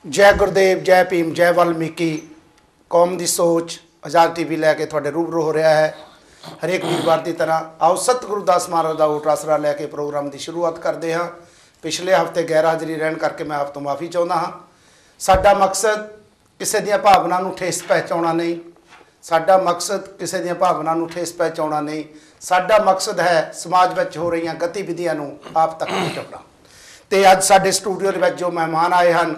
जय गुरुदेव, जय भीम, जय वाल्मीकि। कौम की सोच आज़ाद टीवी लैके थोड़े रूबरू हो रहा है। हरेक वीरवार की तरह आओ सतगुरु दास महाराज का ऊट आसरा लैके प्रोग्राम की शुरुआत करते हाँ। पिछले हफ्ते गैर हाज़री रहने करके मैं आप तो माफ़ी चाहता हाँ। साडा मकसद किसी दी भावना नूं ठेस पहुँचाना नहीं, साडा मकसद किसी दी भावना नूं ठेस पहुँचाना नहीं। साडा मकसद है समाज में हो रही गतिविधियां नूं आप तक पहुँचाना। तो अज साडे स्टूडियो के जो मेहमान आए हैं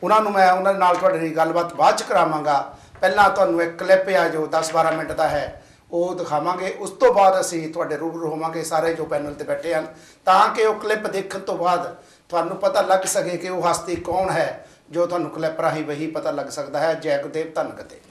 उन्होंने मैं उन्होंने नाल तुहाडी गलबात बाद च करावांगा। पहला तुहानूं एक क्लिप है जो 10-12 मिनट का है वो दिखावांगे। उस तो बाद असी तुहाडे रूबरू होवांगे सारे जो पैनल ते बैठे हैं, ताकि वो क्लिप देखने तो बाद तुहानूं पता लग सके कि वो हस्ती कौन है, जो तुहानूं क्लिप राही वही पता लग सकता है। जय गुरुदेव, धन गुरुदेव।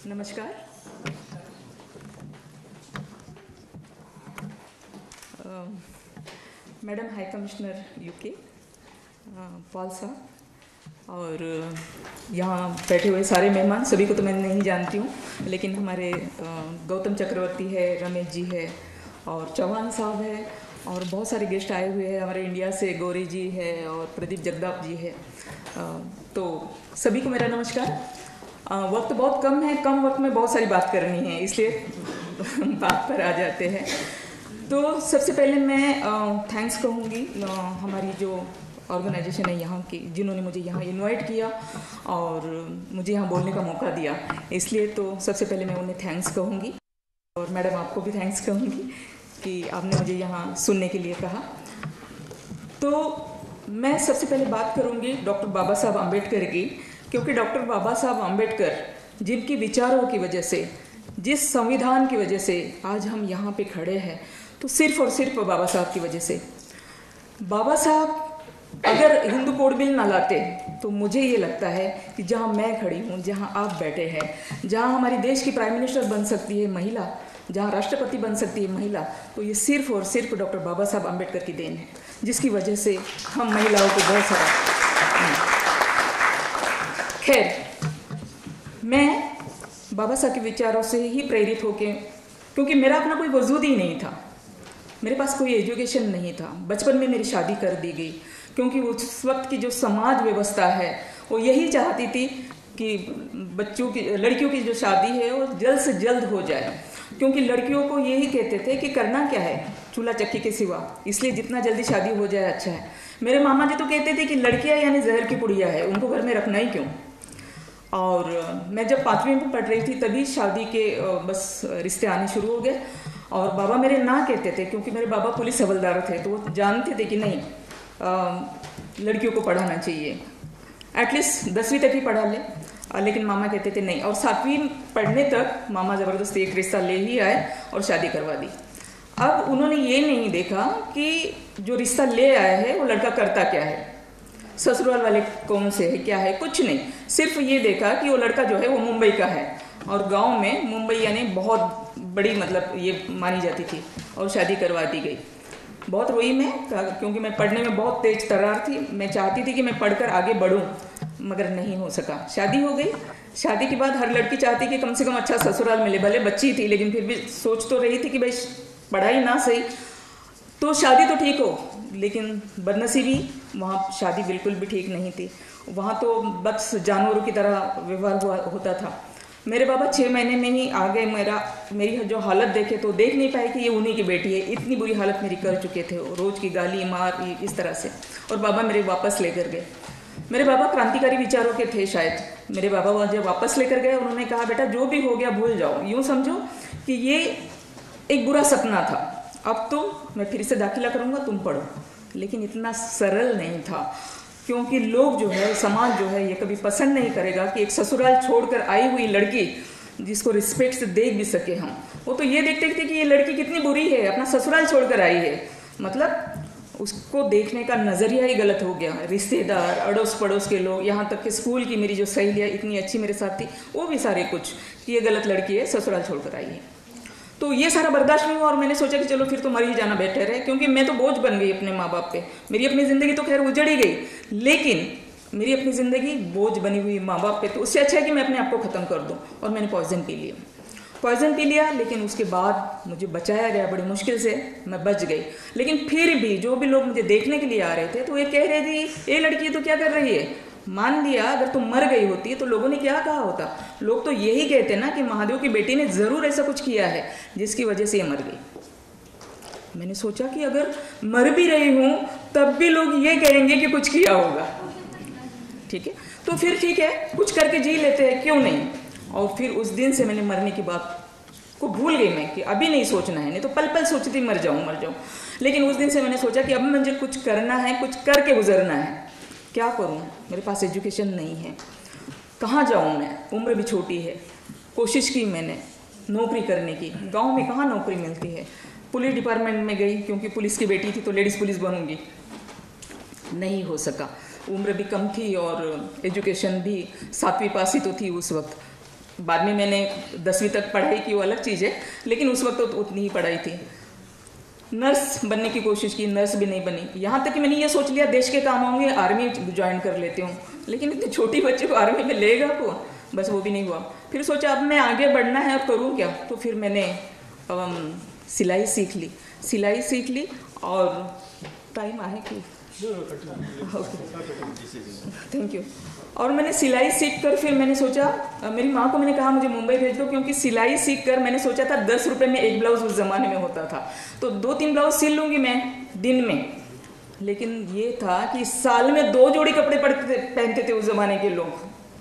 नमस्कार। Madam high commissioner UK Paul साहब और यहाँ बैठे हुए सारे मेहमान, सभी को तो मैं नहीं जानती हूँ, लेकिन हमारे गौतम चक्रवर्ती है, रमेश जी है और चौहान साहब है और बहुत सारे गेस्ट आए हुए हैं। हमारे इंडिया से गौरी जी है और प्रदीप जगदाप जी है। तो सभी को मेरा नमस्कार। वक्त बहुत कम है, कम वक्त में बहुत सारी बात करनी है, इसलिए बात पर आ जाते हैं। तो सबसे पहले मैं थैंक्स कहूँगी हमारी जो ऑर्गेनाइजेशन है यहाँ की, जिन्होंने मुझे यहाँ इनवाइट किया और मुझे यहाँ बोलने का मौका दिया, इसलिए तो सबसे पहले मैं उन्हें थैंक्स कहूँगी। और मैडम आपको भी थैंक्स कहूँगी कि आपने मुझे यहाँ सुनने के लिए कहा। तो मैं सबसे पहले बात करूँगी डॉक्टर बाबा साहब अम्बेडकर की, क्योंकि डॉक्टर बाबा साहब अम्बेडकर जिनकी विचारों की वजह से, जिस संविधान की वजह से आज हम यहाँ पे खड़े हैं, तो सिर्फ और सिर्फ बाबा साहब की वजह से। बाबा साहब अगर हिंदू कोड बिल ना लाते तो मुझे ये लगता है कि जहाँ मैं खड़ी हूँ, जहाँ आप बैठे हैं, जहाँ हमारी देश की प्राइम मिनिस्टर बन सकती है महिला, जहाँ राष्ट्रपति बन सकती है महिला, तो ये सिर्फ और सिर्फ डॉक्टर बाबा साहब अम्बेडकर की देन है, जिसकी वजह से हम महिलाओं को बहुत सारा। खैर, मैं बाबा साहब के विचारों से ही प्रेरित होके, क्योंकि मेरा अपना कोई वजूद ही नहीं था, मेरे पास कोई एजुकेशन नहीं था, बचपन में मेरी शादी कर दी गई, क्योंकि उस वक्त की जो समाज व्यवस्था है वो यही चाहती थी कि बच्चों की, लड़कियों की जो शादी है वो जल्द से जल्द हो जाए, क्योंकि लड़कियों को यही कहते थे कि करना क्या है चूल्हा चक्की के सिवा, इसलिए जितना जल्दी शादी हो जाए अच्छा है। मेरे मामा जी तो कहते थे कि लड़कियां यानी जहर की पुड़िया है, उनको घर में रखना ही क्यों। और मैं जब 5वीं में पढ़ रही थी तभी शादी के बस रिश्ते आने शुरू हो गए, और बाबा मेरे ना कहते थे, क्योंकि मेरे बाबा पुलिस हवलदार थे, तो वो जानते थे कि नहीं लड़कियों को पढ़ाना चाहिए, एटलीस्ट 10वीं तक ही पढ़ा ले, लेकिन मामा कहते थे नहीं। और 7वीं पढ़ने तक मामा ज़बरदस्ती एक रिश्ता ले ही आए और शादी करवा दी। अब उन्होंने ये नहीं देखा कि जो रिश्ता ले आया है वो लड़का करता क्या है, ससुराल वाले कौन से है, क्या है, कुछ नहीं, सिर्फ ये देखा कि वो लड़का जो है वो मुंबई का है, और गांव में मुंबई यानी बहुत बड़ी मतलब ये मानी जाती थी, और शादी करवा दी गई। बहुत रोई मैं, क्योंकि मैं पढ़ने में बहुत तेज तर्रार थी, मैं चाहती थी कि मैं पढ़कर आगे बढ़ूं, मगर नहीं हो सका। शादी हो गई। शादी के बाद हर लड़की चाहती कि कम से कम अच्छा ससुराल मिले, भले बच्ची थी लेकिन फिर भी सोच तो रही थी कि भाई पढ़ाई ना सही तो शादी तो ठीक हो, लेकिन बदनसीबी वहाँ शादी बिल्कुल भी ठीक नहीं थी। वहाँ तो बस जानवरों की तरह व्यवहार होता था। मेरे बाबा 6 महीने में ही आ गए। मेरी जो हालत देखे तो देख नहीं पाए कि ये उन्हीं की बेटी है, इतनी बुरी हालत मेरी कर चुके थे, रोज़ की गाली मार इस तरह से, और बाबा मेरे वापस लेकर गए। मेरे बाबा क्रांतिकारी विचारों के थे शायद। मेरे बाबा जब वापस लेकर गए उन्होंने कहा बेटा जो भी हो गया भूल जाओ, यूँ समझो कि ये एक बुरा सपना था, अब तो मैं फिर से दाखिला करूँगा, तुम पढ़ो। लेकिन इतना सरल नहीं था, क्योंकि लोग जो है, समाज जो है, ये कभी पसंद नहीं करेगा कि एक ससुराल छोड़कर आई हुई लड़की जिसको रिस्पेक्ट से देख भी सके हम, वो तो ये देखते थे कि ये लड़की कितनी बुरी है, अपना ससुराल छोड़कर आई है, मतलब उसको देखने का नज़रिया ही गलत हो गया। रिश्तेदार, अड़ोस पड़ोस के लोग, यहाँ तक कि स्कूल की मेरी जो सहेलियाँ इतनी अच्छी मेरे साथ थी, वो भी सारे कुछ कि ये गलत लड़की है, ससुराल छोड़कर आई है। तो ये सारा बर्दाश्त नहीं हुआ और मैंने सोचा कि चलो फिर तो मर ही जाना बेटर है, क्योंकि मैं तो बोझ बन गई अपने माँ बाप पे। मेरी अपनी ज़िंदगी तो खैर उजड़ ही गई, लेकिन मेरी अपनी ज़िंदगी बोझ बनी हुई माँ बाप पे, तो उससे अच्छा है कि मैं अपने आप को ख़त्म कर दूँ। और मैंने पॉइज़न पी लिया, पॉइज़न पी लिया, लेकिन उसके बाद मुझे बचाया गया बड़ी मुश्किल से, मैं बच गई। लेकिन फिर भी जो भी लोग मुझे देखने के लिए आ रहे थे तो ये कह रहे थे, ये लड़की तो क्या कर रही है। मान लिया अगर तुम मर गई होती तो लोगों ने क्या कहा होता, लोग तो यही कहते ना कि महादेव की बेटी ने ज़रूर ऐसा कुछ किया है जिसकी वजह से ये मर गई। मैंने सोचा कि अगर मर भी रही हूँ तब भी लोग ये कहेंगे कि कुछ किया होगा, ठीक है, तो फिर ठीक है, कुछ करके जी लेते हैं, क्यों नहीं। और फिर उस दिन से मैंने मरने की बात को भूल गई मैं, कि अभी नहीं सोचना है, नहीं तो पल पल सोचती मर जाऊँ। लेकिन उस दिन से मैंने सोचा कि अब मुझे कुछ करना है, कुछ करके गुजरना है। क्या करूँ, मेरे पास एजुकेशन नहीं है, कहाँ जाऊँ मैं, उम्र भी छोटी है। कोशिश की मैंने नौकरी करने की, गांव में कहाँ नौकरी मिलती है। पुलिस डिपार्टमेंट में गई, क्योंकि पुलिस की बेटी थी तो लेडीज़ पुलिस बनूंगी, नहीं हो सका। उम्र भी कम थी और एजुकेशन भी 7वीं पास ही तो थी उस वक्त। बाद में मैंने 10वीं तक पढ़ाई की, वो अलग चीज़ है, लेकिन उस वक्त तो उतनी ही पढ़ाई थी। नर्स बनने की कोशिश की, नर्स भी नहीं बनी। यहाँ तक कि मैंने ये सोच लिया देश के काम आऊँगे, आर्मी ज्वाइन कर लेती हूँ, लेकिन इतनी छोटी बच्चे को आर्मी में लेगा कौन, बस वो भी नहीं हुआ। फिर सोचा अब मैं आगे बढ़ना है, अब करूँ क्या। तो फिर मैंने सिलाई सीख ली और टाइम आए कि थैंक यू। और मैंने सिलाई सीख कर फिर मैंने सोचा, मेरी माँ को मैंने कहा मुझे मुंबई भेज दो, क्योंकि सिलाई सीख कर मैंने सोचा था 10 रुपये में एक ब्लाउज उस ज़माने में होता था, तो 2-3 ब्लाउज सिल लूँगी मैं दिन में। लेकिन ये था कि साल में 2 जोड़ी कपड़े पहनते थे उस ज़माने के लोग,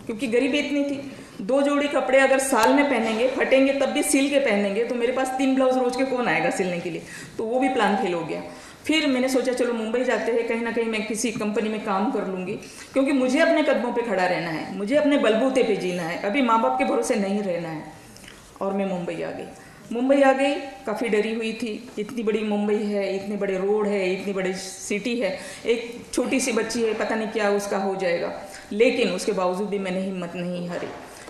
क्योंकि गरीबी इतनी थी। 2 जोड़ी कपड़े अगर साल में पहनेंगे, फटेंगे तब भी सिल के पहनेंगे, तो मेरे पास 3 ब्लाउज रोज के कौन आएगा सिलने के लिए, तो वो भी प्लान फेल हो गया। फिर मैंने सोचा चलो मुंबई जाते हैं, कहीं ना कहीं मैं किसी कंपनी में काम कर लूँगी, क्योंकि मुझे अपने कदमों पे खड़ा रहना है, मुझे अपने बलबूते पे जीना है, अभी माँ बाप के भरोसे नहीं रहना है। और मैं मुंबई आ गई, काफ़ी डरी हुई थी। इतनी बड़ी मुंबई है, इतने बड़े रोड है, इतनी बड़ी सिटी है, एक छोटी सी बच्ची है, पता नहीं क्या उसका हो जाएगा। लेकिन उसके बावजूद भी मैंने हिम्मत नहीं हारी,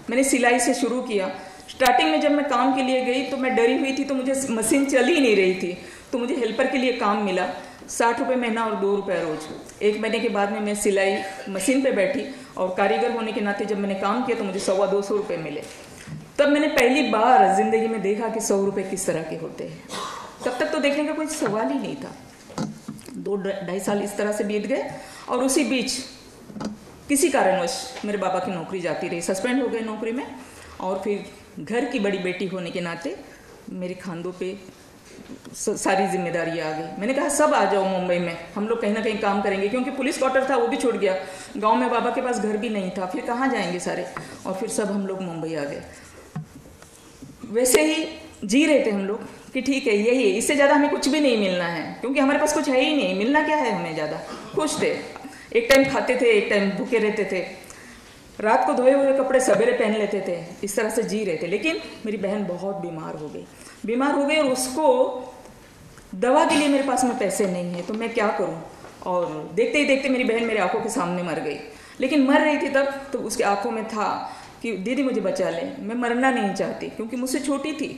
मैंने सिलाई से शुरू किया। स्टार्टिंग में जब मैं काम के लिए गई तो मैं डरी हुई थी, तो मुझे मशीन चल ही नहीं रही थी, तो मुझे हेल्पर के लिए काम मिला, 60 रुपये महीना और 2 रुपये रोज। 1 महीने के बाद में मैं सिलाई मशीन पे बैठी, और कारीगर होने के नाते जब मैंने काम किया तो मुझे 125 रुपये मिले। तब मैंने पहली बार ज़िंदगी में देखा कि 100 रुपये किस तरह के होते हैं। तब तक तो देखने का कोई सवाल ही नहीं था। 2-2.5 साल इस तरह से बीत गए, और उसी बीच किसी कारणवश मेरे बाबा की नौकरी जाती रही, सस्पेंड हो गए नौकरी में। और फिर घर की बड़ी बेटी होने के नाते मेरे खांदों पे सारी जिम्मेदारी आ गई। मैंने कहा सब आ जाओ मुंबई में, हम लोग कहीं ना कहीं काम करेंगे, क्योंकि पुलिस क्वार्टर था वो भी छूट गया, गांव में बाबा के पास घर भी नहीं था, फिर कहाँ जाएंगे सारे। और फिर सब हम लोग मुंबई आ गए। वैसे ही जी रहे थे हम लोग कि ठीक है यही है, इससे ज़्यादा हमें कुछ भी नहीं मिलना है, क्योंकि हमारे पास कुछ है ही नहीं, मिलना क्या है हमें ज़्यादा। खुश थे, एक टाइम खाते थे, एक टाइम भूखे रहते थे, रात को धोए हुए कपड़े सवेरे पहन लेते थे, इस तरह से जी रहे थे। लेकिन मेरी बहन बहुत बीमार हो गई, और उसको दवा के लिए मेरे पास में पैसे नहीं है, तो मैं क्या करूं। और देखते ही देखते मेरी बहन मेरे आंखों के सामने मर गई। लेकिन मर रही थी तब तो उसके आंखों में था कि दीदी मुझे बचा ले, मैं मरना नहीं चाहती, क्योंकि मुझसे छोटी थी,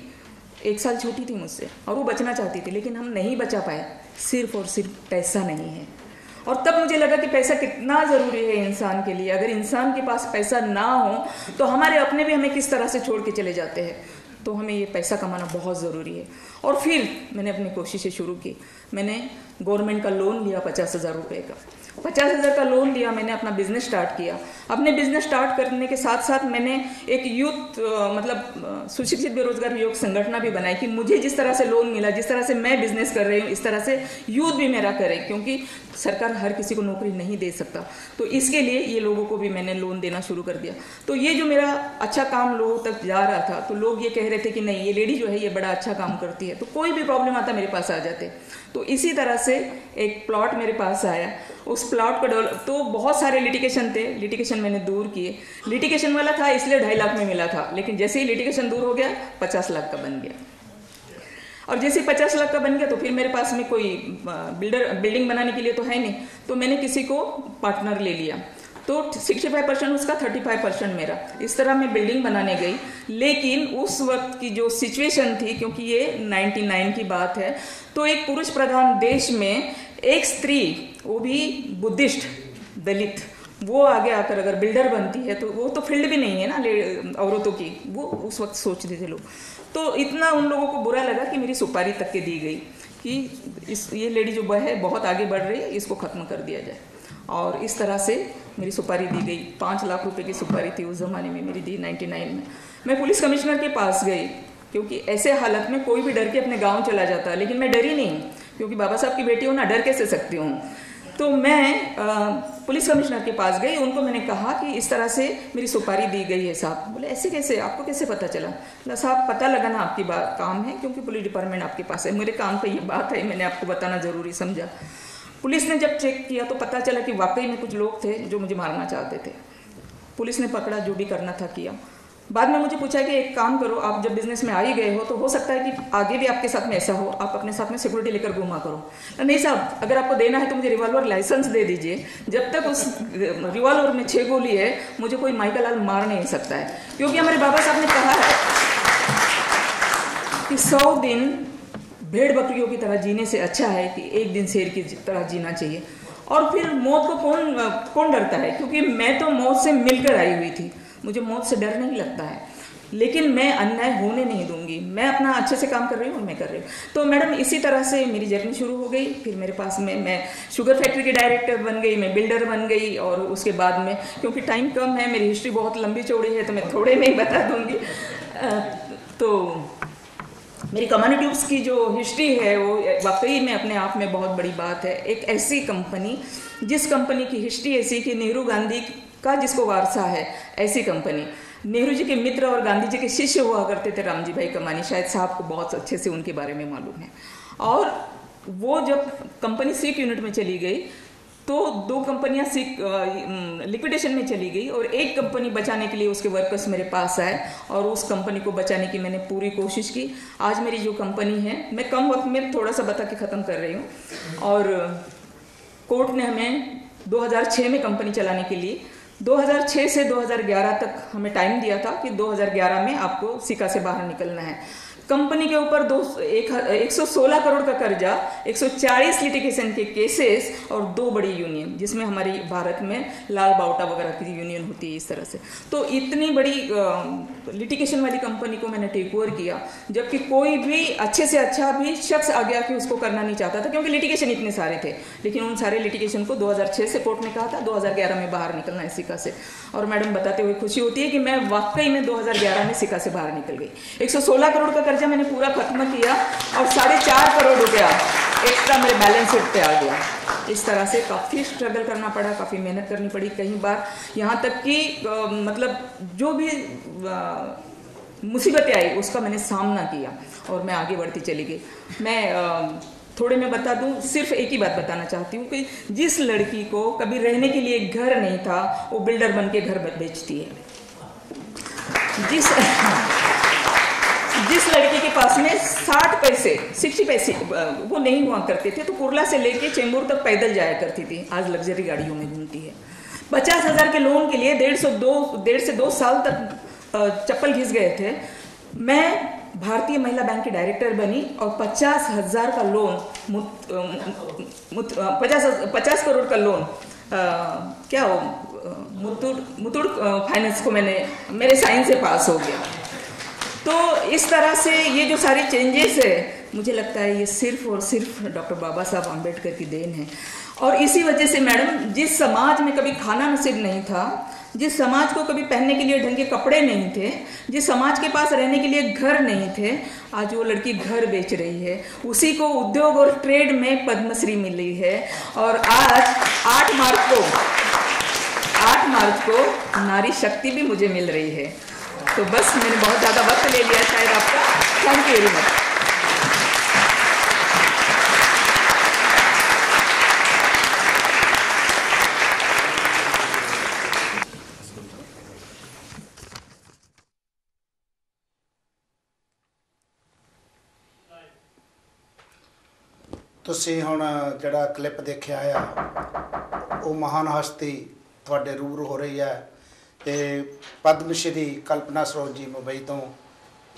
1 साल छोटी थी मुझसे, और वो बचना चाहती थी, लेकिन हम नहीं बचा पाए, सिर्फ और सिर्फ पैसा नहीं है। और तब मुझे लगा कि पैसा कितना ज़रूरी है इंसान के लिए। अगर इंसान के पास पैसा ना हो तो हमारे अपने भी हमें किस तरह से छोड़ के चले जाते हैं, तो हमें ये पैसा कमाना बहुत ज़रूरी है। और फिर मैंने अपनी कोशिशें शुरू की। मैंने गवर्नमेंट का लोन लिया 50,000 रुपये का, 50,000 का लोन लिया, मैंने अपना बिजनेस स्टार्ट किया। अपने बिजनेस स्टार्ट करने के साथ साथ मैंने एक यूथ मतलब सुशिक्षित बेरोजगार युवक संगठन भी बनाई, कि मुझे जिस तरह से लोन मिला, जिस तरह से मैं बिजनेस कर रही हूँ, इस तरह से यूथ भी मेरा करे, क्योंकि सरकार हर किसी को नौकरी नहीं दे सकता। तो इसके लिए ये लोगों को भी मैंने लोन देना शुरू कर दिया। तो ये जो मेरा अच्छा काम लोगों तक जा रहा था, तो लोग ये कह रहे थे कि नहीं ये लेडी जो है ये बड़ा अच्छा काम करती है, तो कोई भी प्रॉब्लम आता मेरे पास आ जाते। तो इसी तरह से एक प्लॉट मेरे पास आया, उस प्लॉट को डेवलप, तो बहुत सारे लिटिगेशन थे, लिटिगेशन मैंने दूर किए। लिटिगेशन वाला था इसलिए 2.5 लाख में मिला था, लेकिन जैसे ही लिटिगेशन दूर हो गया 50 लाख का बन गया। और जैसे 50 लाख का बन गया तो फिर मेरे पास में कोई बिल्डिंग बनाने के लिए तो है नहीं, तो मैंने किसी को पार्टनर ले लिया। तो 65% उसका, 35% मेरा, इस तरह मैं बिल्डिंग बनाने गई। लेकिन उस वक्त की जो सिचुएशन थी, क्योंकि ये 99 की बात है, तो एक पुरुष प्रधान देश में एक स्त्री, वो भी बुद्धिस्ट दलित, वो आगे आकर अगर बिल्डर बनती है तो वो तो फील्ड भी नहीं है ना औरतों की, वो उस वक्त सोचते थे लोग। तो इतना उन लोगों को बुरा लगा कि मेरी सुपारी तक के दी गई कि ये लेडी जो है बहुत आगे बढ़ रही है, इसको ख़त्म कर दिया जाए। और इस तरह से मेरी सुपारी दी गई। 5 लाख रुपए की सुपारी थी उस ज़माने में, मेरी दी 99 में। मैं पुलिस कमिश्नर के पास गई, क्योंकि ऐसे हालत में कोई भी डर के अपने गांव चला जाता है, लेकिन मैं डरी नहीं, क्योंकि बाबा साहब की बेटी हूँ ना, डर कैसे सकती हूँ। तो मैं पुलिस कमिश्नर के पास गई, उनको मैंने कहा कि इस तरह से मेरी सुपारी दी गई है साहब। बोले ऐसे कैसे, आपको कैसे पता चला? बोला साहब पता लगा ना, आपकी बात काम है, क्योंकि पुलिस डिपार्टमेंट आपके पास है, मेरे काम पे ये बात है, मैंने आपको बताना ज़रूरी समझा। पुलिस ने जब चेक किया तो पता चला कि वाकई में कुछ लोग थे जो मुझे मारना चाहते थे। पुलिस ने पकड़ा, जो भी करना था किया। बाद में मुझे पूछा कि एक काम करो, आप जब बिजनेस में आ ही गए हो तो हो सकता है कि आगे भी आपके साथ में ऐसा हो, आप अपने साथ में सिक्योरिटी लेकर घूमा करो। नहीं साहब, अगर आपको देना है तो मुझे रिवॉल्वर लाइसेंस दे दीजिए, जब तक उस रिवॉल्वर में 6 गोली है मुझे कोई माइका लाल मार नहीं सकता है। क्योंकि हमारे बाबा साहब ने कहा है कि 100 दिन भेड़ बकरियों की तरह जीने से अच्छा है कि एक दिन शेर की तरह जीना चाहिए। और फिर मौत को कौन डरता है, क्योंकि मैं तो मौत से मिलकर आई हुई थी, मुझे मौत से डर नहीं लगता है। लेकिन मैं अन्याय होने नहीं दूंगी, मैं अपना अच्छे से काम कर रही हूँ, मैं कर रही हूँ। तो मैडम इसी तरह से मेरी जर्नी शुरू हो गई। फिर मेरे पास में मैं शुगर फैक्ट्री की डायरेक्टर बन गई, मैं बिल्डर बन गई। और उसके बाद में, क्योंकि टाइम कम है, मेरी हिस्ट्री बहुत लंबी चौड़ी है, तो मैं थोड़े में ही बता दूंगी। तो मेरी कमानी ट्यूब्स की जो हिस्ट्री है वो वाकई में अपने आप में बहुत बड़ी बात है। एक ऐसी कंपनी, जिस कंपनी की हिस्ट्री ऐसी कि नेहरू गांधी का जिसको वारसा है, ऐसी कंपनी। नेहरू जी के मित्र और गांधी जी के शिष्य हुआ करते थे रामजी भाई कमानी, शायद साहब को बहुत अच्छे से उनके बारे में मालूम है। और वो जब कंपनी सिक यूनिट में चली गई तो 2 कंपनियां लिक्विडेशन में चली गई और एक कंपनी बचाने के लिए उसके वर्कर्स मेरे पास आए और उस कंपनी को बचाने की मैंने पूरी कोशिश की। आज मेरी जो कंपनी है, मैं कम वक्त में थोड़ा सा बता के ख़त्म कर रही हूँ। और कोर्ट ने हमें 2006 में कंपनी चलाने के लिए 2006 से 2011 तक हमें टाइम दिया था कि 2011 में आपको सिका से बाहर निकलना है। कंपनी के ऊपर 116 करोड़ का कर्जा, 140 लिटिगेशन के केसेस और 2 बड़ी यूनियन, जिसमें हमारी भारत में लाल बावटा वगैरह की यूनियन होती है इस तरह से। तो इतनी बड़ी लिटिगेशन वाली कंपनी को मैंने टेक ओवर किया, जबकि कोई भी अच्छे से अच्छा भी शख्स आ गया कि उसको करना नहीं चाहता था, क्योंकि लिटिगेशन इतने सारे थे। लेकिन उन सारे लिटिगेशन को 2006 से कोर्ट ने कहा था 2011 में बाहर निकलना है सिका से। और मैडम बताते हुए खुशी होती है कि मैं वाकई में 2011 में सिका से बाहर निकल गई। 116 करोड़ का कर्जा मैंने पूरा खत्म किया और 4.5 करोड़ रुपया एक्स्ट्रा मेरे बैलेंस शीट पे आ गया। इस तरह से काफ़ी स्ट्रगल करना पड़ा, काफ़ी मेहनत करनी पड़ी। कई बार यहाँ तक कि मतलब जो भी मुसीबतें आई उसका मैंने सामना किया और मैं आगे बढ़ती चली गई। मैं थोड़े मैं बता दूं, सिर्फ एक ही बात बताना चाहती हूँ कि जिस लड़की को कभी रहने के लिए घर नहीं था, वो बिल्डर बन के घर बेचती है। जिस लड़की के पास में 60 पैसे 60 पैसे वो नहीं हुआ करते थे, तो कुर्ला से लेके चेंबूर तक पैदल जाया करती थी, आज लग्जरी गाड़ियों में घूमती है। 50,000 के लोन के लिए 1.5 से 2 साल तक चप्पल घिस गए थे। मैं भारतीय महिला बैंक की डायरेक्टर बनी और 50,000 का लोन 50 करोड़ का लोन क्या हो मुथूट फाइनेंस को मेरे साइन से पास हो गया। तो इस तरह से ये जो सारे चेंजेस है, मुझे लगता है ये सिर्फ और सिर्फ डॉक्टर बाबा साहब आम्बेडकर की देन है। और इसी वजह से मैडम, जिस समाज में कभी खाना नसीब नहीं था, जिस समाज को कभी पहनने के लिए ढंग के कपड़े नहीं थे, जिस समाज के पास रहने के लिए घर नहीं थे, आज वो लड़की घर बेच रही है। उसी को उद्योग और ट्रेड में पद्मश्री मिली है। और आज 8 मार्च को नारी शक्ति भी मुझे मिल रही है। तो बस मैंने बहुत ज़्यादा वक्त ले लिया शायद आपका। Thank you very much. ਤੁਸੀਂ ਹੁਣ ਜਿਹੜਾ ਕਲਿੱਪ ਦੇਖਿਆ ਆ ਉਹ ਮਹਾਨ ਹਸਤੀ ਤੁਹਾਡੇ ਰੂਬਰੂ ਹੋ ਰਹੀ ਹੈ ਤੇ ਪਦਮ ਸ਼੍ਰੀ ਕਲਪਨਾ ਸਰੋਤ ਜੀ ਮੁੰਬਈ ਤੋਂ।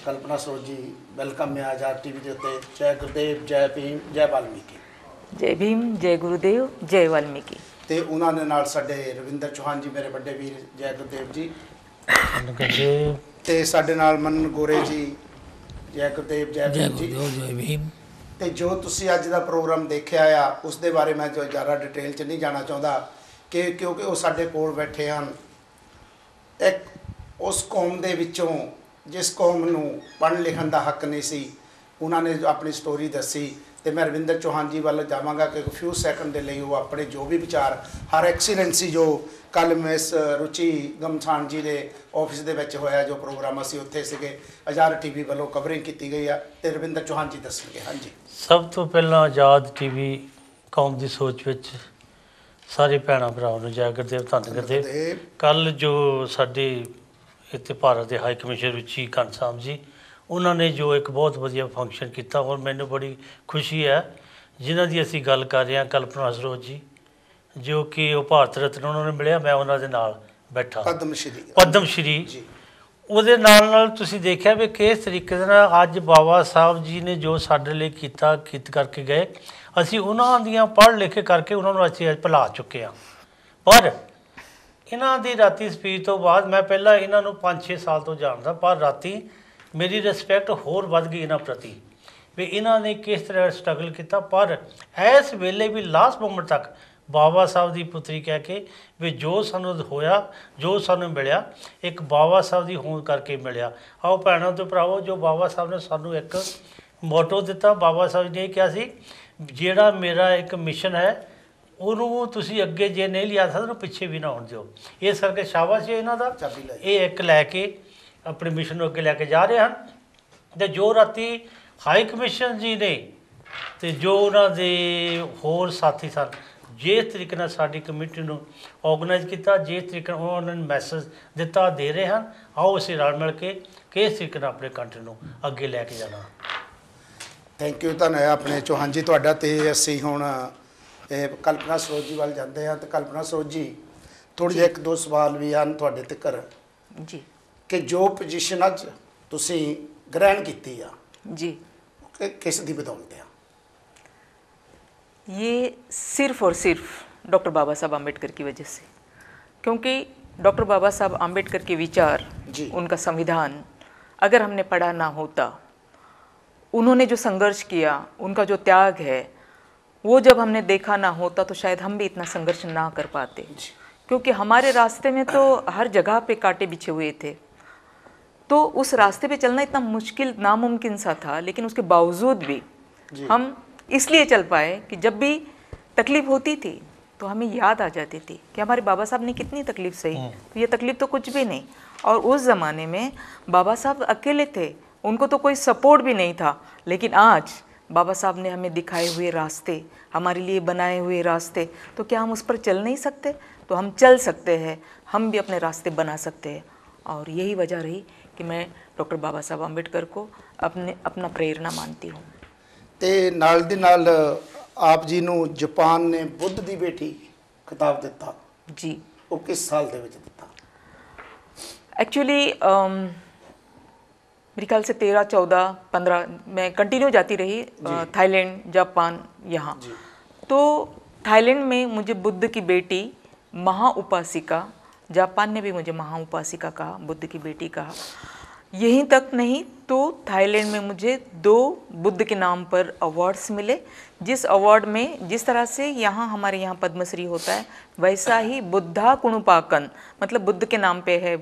ਕਲਪਨਾ ਸਰੋਤ ਜੀ ਵੈਲਕਮ ਹੈ ਆਜ਼ਾਦ ਟੀਵੀ ਦੇ ਉੱਤੇ। ਜੈ ਗੁਰਦੇਵ, ਜੈ ਭੀਮ, ਜੈ ਵਾਲਮੀਕੀ। जय भीम, जय गुरुदेव, जय वाल्मीकि। ਤੇ ਉਹਨਾਂ ਦੇ ਨਾਲ ਸਾਡੇ ਰਵਿੰਦਰ ਚੌਹਾਨ ਜੀ ਮੇਰੇ ਵੱਡੇ ਵੀਰ, ਜੈ ਗੁਰਦੇਵ ਜੀ, ਤੇ ਸਾਡੇ ਨਾਲ ਮਨਨ ਗੋਰੇ ਜੀ, ਜੈ ਗੁਰਦੇਵ, ਜੈ ਭੀਮ ਜੀ। ਤੇ ਜੋ ਤੁਸੀਂ ਅੱਜ ਦਾ ਪ੍ਰੋਗਰਾਮ ਦੇਖਿਆ ਆ ਉਸ ਦੇ ਬਾਰੇ ਮੈਂ ਜੋ ਜ਼ਿਆਦਾ ਡਿਟੇਲ 'ਚ ਨਹੀਂ ਜਾਣਾ ਚਾਹੁੰਦਾ ਕਿ ਕਿਉਂਕਿ ਉਹ ਸਾਡੇ ਕੋਲ ਬੈਠੇ ਹਨ। ਇੱਕ ਉਸ ਕੌਮ ਦੇ ਵਿੱਚੋਂ ਜਿਸ ਕੌਮ ਨੂੰ ਪੜ੍ਹਨ ਲਿਖਣ ਦਾ ਹੱਕ ਨਹੀਂ ਸੀ, ਉਹਨਾਂ ਨੇ ਜੋ ਆਪਣੀ ਸਟੋਰੀ ਦੱਸੀ। ਤੇ ਮੈਂ ਰਵਿੰਦਰ ਚੌਹਾਨ ਜੀ ਵੱਲ ਜਾਵਾਂਗਾ ਕਿ ਫਿਊ ਸੈਕਿੰਡ ਦੇ ਲਈ ਉਹ ਆਪਣੇ ਜੋ ਵੀ ਵਿਚਾਰ ਹਰ ਐਕਸੀਲੈਂਸੀ ਜੋ ਕੱਲ੍ਹ ਮਿਸ ਰੁਚੀ ਗਮਸਾਨ ਜੀ ਦੇ ਆਫਿਸ ਦੇ ਵਿੱਚ ਹੋਇਆ ਜੋ ਪ੍ਰੋਗਰਾਮ, ਅਸੀਂ ਉੱਥੇ ਸੀਗੇ, ਆਜ਼ਾਦ TV ਵੱਲੋਂ ਕਵਰਿੰਗ ਕੀਤੀ ਗਈ ਆ ਤੇ ਰਵਿੰਦਰ ਚੌਹਾਨ ਜੀ ਦੱਸਣਗੇ। ਹਾਂਜੀ, ਸਭ ਤੋਂ ਪਹਿਲਾਂ ਆਜ਼ਾਦ TV ਕੌਮ ਦੀ ਸੋਚ ਵਿੱਚ ਸਾਰੇ ਭੈਣਾਂ ਭਰਾਵਾਂ ਨੂੰ ਜੈ ਗੁਰਦੇਵ, ਧੰਨ ਗੁਰਦੇਵ। ਕੱਲ੍ਹ ਜੋ ਸਾਡੇ ਇੱਥੇ ਭਾਰਤ ਦੇ ਹਾਈ ਕਮਿਸ਼ਨਰ ਰੁਚੀ ਘਨਸ਼ਾਮ ਜੀ, ਉਹਨਾਂ ਨੇ ਜੋ ਇੱਕ ਬਹੁਤ ਵਧੀਆ ਫੰਕਸ਼ਨ ਕੀਤਾ ਔਰ ਮੈਨੂੰ ਬੜੀ ਖੁਸ਼ੀ ਹੈ। ਜਿਨ੍ਹਾਂ ਦੀ ਅਸੀਂ ਗੱਲ ਕਰ ਰਹੇ ਹਾਂ, ਕਲਪਨਾ ਸਰੋਜ ਜੀ, ਜੋ ਕਿ ਉਹ ਭਾਰਤ ਰਤਨ ਉਹਨਾਂ ਨੂੰ ਮਿਲਿਆ, ਮੈਂ ਉਹਨਾਂ ਦੇ ਨਾਲ ਬੈਠਾ, ਪਦਮ ਸ਼੍ਰੀ ਜੀ। ਉਹਦੇ ਨਾਲ ਤੁਸੀਂ ਦੇਖਿਆ ਵੀ ਕਿਸ ਤਰੀਕੇ ਦੇ ਨਾਲ ਅੱਜ ਬਾਬਾ ਸਾਹਿਬ ਜੀ ਨੇ ਜੋ ਸਾਡੇ ਲਈ ਕੀਤਾ ਕਰਕੇ ਗਏ, ਅਸੀਂ ਉਹਨਾਂ ਦੀਆਂ ਪੜ੍ਹ ਲਿਖ ਕਰਕੇ ਉਹਨਾਂ ਨੂੰ ਅਸੀਂ ਭੁਲਾ ਚੁੱਕੇ ਹਾਂ। ਪਰ ਇਹਨਾਂ ਦੀ ਰਾਤੀ ਸਪੀਚ ਤੋਂ ਬਾਅਦ, ਮੈਂ ਪਹਿਲਾਂ ਇਹਨਾਂ ਨੂੰ 5-6 ਸਾਲ ਤੋਂ ਜਾਣਦਾ, ਪਰ ਰਾਤੀ ਮੇਰੀ ਰਿਸਪੈਕਟ ਹੋਰ ਵੱਧ ਗਈ ਇਹਨਾਂ ਪ੍ਰਤੀ ਵੀ ਇਹਨਾਂ ਨੇ ਕਿਸ ਤਰ੍ਹਾਂ ਸਟਰਗਲ ਕੀਤਾ। ਪਰ ਇਸ ਵੇਲੇ ਵੀ ਲਾਸਟ ਮੂਮੈਂਟ ਤੱਕ ਬਾਬਾ ਸਾਹਿਬ ਦੀ ਪੁੱਤਰੀ ਕਹਿ ਕੇ ਵੀ ਜੋ ਸਾਨੂੰ ਹੋਇਆ, ਜੋ ਸਾਨੂੰ ਮਿਲਿਆ, ਇੱਕ ਬਾਬਾ ਸਾਹਿਬ ਦੀ ਹੋਂਦ ਕਰਕੇ ਮਿਲਿਆ। ਆਓ ਭੈਣਾਂ ਤੇ ਭਰਾਵੋ, ਜੋ ਬਾਬਾ ਸਾਹਿਬ ਨੇ ਸਾਨੂੰ ਇੱਕ ਮੋਟੋ ਦਿੱਤਾ, ਬਾਬਾ ਸਾਹਿਬ ਨੇ ਕਿਹਾ ਸੀ ਜਿਹੜਾ ਮੇਰਾ ਇੱਕ ਮਿਸ਼ਨ ਹੈ ਉਹਨੂੰ ਤੁਸੀਂ ਅੱਗੇ ਜੇ ਨਹੀਂ ਲਿਆ ਸਕਦੇ ਉਹਨੂੰ ਪਿੱਛੇ ਵੀ ਨਾ ਹੋਣ ਦਿਓ। ਇਸ ਕਰਕੇ ਸ਼ਾਬਾਸ਼ ਹੈ ਇਹਨਾਂ ਦਾ, ਇਹ ਇੱਕ ਲੈ ਕੇ ਆਪਣੇ ਮਿਸ਼ਨ ਨੂੰ ਅੱਗੇ ਲੈ ਕੇ ਜਾ ਰਹੇ ਹਨ। ਅਤੇ ਜੋ ਰਾਤੀ ਹਾਈ ਕਮਿਸ਼ਨ ਜੀ ਨੇ ਅਤੇ ਜੋ ਉਹਨਾਂ ਦੇ ਹੋਰ ਸਾਥੀ ਸਨ, ਜਿਸ ਤਰੀਕੇ ਨਾਲ ਸਾਡੀ ਕਮੇਟੀ ਨੂੰ ਔਰਗਨਾਈਜ਼ ਕੀਤਾ, ਜਿਸ ਤਰੀਕੇ ਨਾਲ ਉਹਨਾਂ ਨੇ ਮੈਸੇਜ ਦਿੱਤਾ, ਦੇ ਰਹੇ ਹਨ। ਆਓ ਅਸੀਂ ਰਲ ਮਿਲ ਕੇ ਕਿਸ ਤਰੀਕੇ ਨਾਲ ਆਪਣੇ ਕੰਟਰੀ ਨੂੰ ਅੱਗੇ ਲੈ ਕੇ ਜਾਣਾ। Thank you. ਧੰਨਵਾਦ ਆਪਣੇ ਚੌਹਾਨ ਜੀ ਤੁਹਾਡਾ। ਅਤੇ ਅਸੀਂ ਹੁਣ ਕਲਪਨਾ ਸਰੋਜ ਜੀ ਵੱਲ ਜਾਂਦੇ ਹਾਂ। ਅਤੇ ਕਲਪਨਾ ਸਰੋਜ ਜੀ, ਥੋੜ੍ਹੇ ਜਿਹੇ 1-2 ਸਵਾਲ ਵੀ ਹਨ ਤੁਹਾਡੇ ਤੱਕ ਜੀ, ਕਿ ਜੋ ਪੋਜੀਸ਼ਨ ਅੱਜ ਤੁਸੀਂ ਗ੍ਰਹਿਣ ਕੀਤੀ ਆ जी, किस दी बदौलत है? ये सिर्फ और सिर्फ डॉक्टर बाबा साहब आम्बेडकर की वजह से, क्योंकि डॉक्टर बाबा साहब आम्बेडकर के विचार, उनका संविधान अगर हमने पढ़ा ना होता, उन्होंने जो संघर्ष किया, उनका जो त्याग है, वो जब हमने देखा ना होता तो शायद हम भी इतना संघर्ष ना कर पाते। क्योंकि हमारे रास्ते में तो हर जगह पे कांटे बिछे हुए थे, तो उस रास्ते पे चलना इतना मुश्किल, नामुमकिन सा था। लेकिन उसके बावजूद भी हम इसलिए चल पाए कि जब भी तकलीफ़ होती थी तो हमें याद आ जाती थी कि हमारे बाबा साहब ने कितनी तकलीफ़ सही, तो ये तकलीफ़ तो कुछ भी नहीं। और उस ज़माने में बाबा साहब अकेले थे, उनको तो कोई सपोर्ट भी नहीं था। लेकिन आज बाबा साहब ने हमें दिखाए हुए रास्ते, हमारे लिए बनाए हुए रास्ते, तो क्या हम उस पर चल नहीं सकते? तो हम चल सकते हैं, हम भी अपने रास्ते बना सकते हैं। और यही वजह रही कि मैं डॉक्टर बाबा साहब आम्बेडकर को अपना प्रेरणा मानती हूँ। ਤੇ ਨਾਲ ਦੀ ਨਾਲ ਆਪ ਜੀ ਨੂੰ ਜਾਪਾਨ ਨੇ ਬੁੱਧ ਦੀ ਬੇਟੀ ਖਿਤਾਬ ਦਿੱਤਾ जी, ਉਹ ਕਿਸ ਸਾਲ ਦੇ ਵਿੱਚ ਦਿੱਤਾ? एक्चुअली मेरे ख्याल से 13, 14, 15 मैं कंटिन्यू जाती रही, थाईलैंड, जापान, यहाँ। तो थाईलैंड में मुझे बुद्ध की बेटी महाउपासिका, जापान ने भी मुझे महाउपासिका कहा, बुद्ध की बेटी कहा। यहीं तक नहीं तो थाईलैंड में मुझे 2 बुद्ध के नाम पर अवार्ड्स मिले। जिस अवार्ड में, जिस तरह से यहाँ हमारे यहाँ पद्मश्री होता है, वैसा ही बुद्धा कुणुपाकन, मतलब बुद्ध के नाम पे है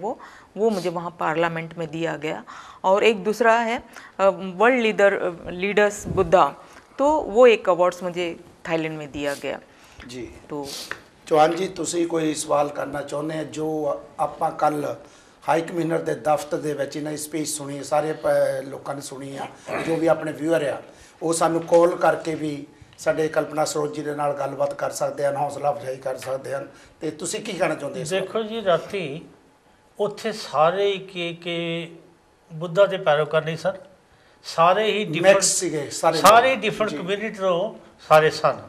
वो मुझे वहाँ पार्लियामेंट में दिया गया। और एक दूसरा है वर्ल्ड लीडर्स बुद्धा, तो वो एक अवार्ड्स मुझे थाईलैंड में दिया गया। जी, तो चौहान जी तुसी कोई सवाल करना चाਹੁੰਦੇ हैं? जो ਆਪਾਂ ਕੱਲ ਹਾਈ ਕਮਿਸ਼ਨਰ ਦੇ ਦਫ਼ਤਰ ਦੇ ਵਿੱਚ ਇਹਨਾਂ ਦੀ ਸਪੀਚ ਸੁਣੀ, ਸਾਰੇ ਲੋਕਾਂ ਨੇ ਸੁਣੀ ਆ, ਜੋ ਵੀ ਆਪਣੇ ਵਿਊਅਰ ਆ ਉਹ ਸਾਨੂੰ ਕਾਲ ਕਰਕੇ ਵੀ ਸਾਡੇ ਕਲਪਨਾ ਸਰੋਜ ਜੀ ਦੇ ਨਾਲ ਗੱਲਬਾਤ ਕਰ ਸਕਦੇ ਹਨ, ਹੌਸਲਾ ਅਫਜ਼ਾਈ ਕਰ ਸਕਦੇ ਹਨ। ਤੇ ਤੁਸੀਂ ਕੀ ਕਹਿਣਾ ਚਾਹੁੰਦੇ ਹੋ? ਦੇਖੋ ਜੀ, ਰਾਤੀ ਉੱਥੇ ਸਾਰੇ ਕਿ ਬੁੱਧਾ ਦੇ ਪੈਰੋਕਾਰ ਨਹੀਂ ਸਨ, ਸਾਰੇ ਹੀ ਡਿਫਰੈਂਟ ਸੀਗੇ, ਸਾਰੇ ਡਿਫਰੈਂਟ ਕਮਿਊਨਿਟੀ ਤੋਂ ਸਾਰੇ ਸਨ।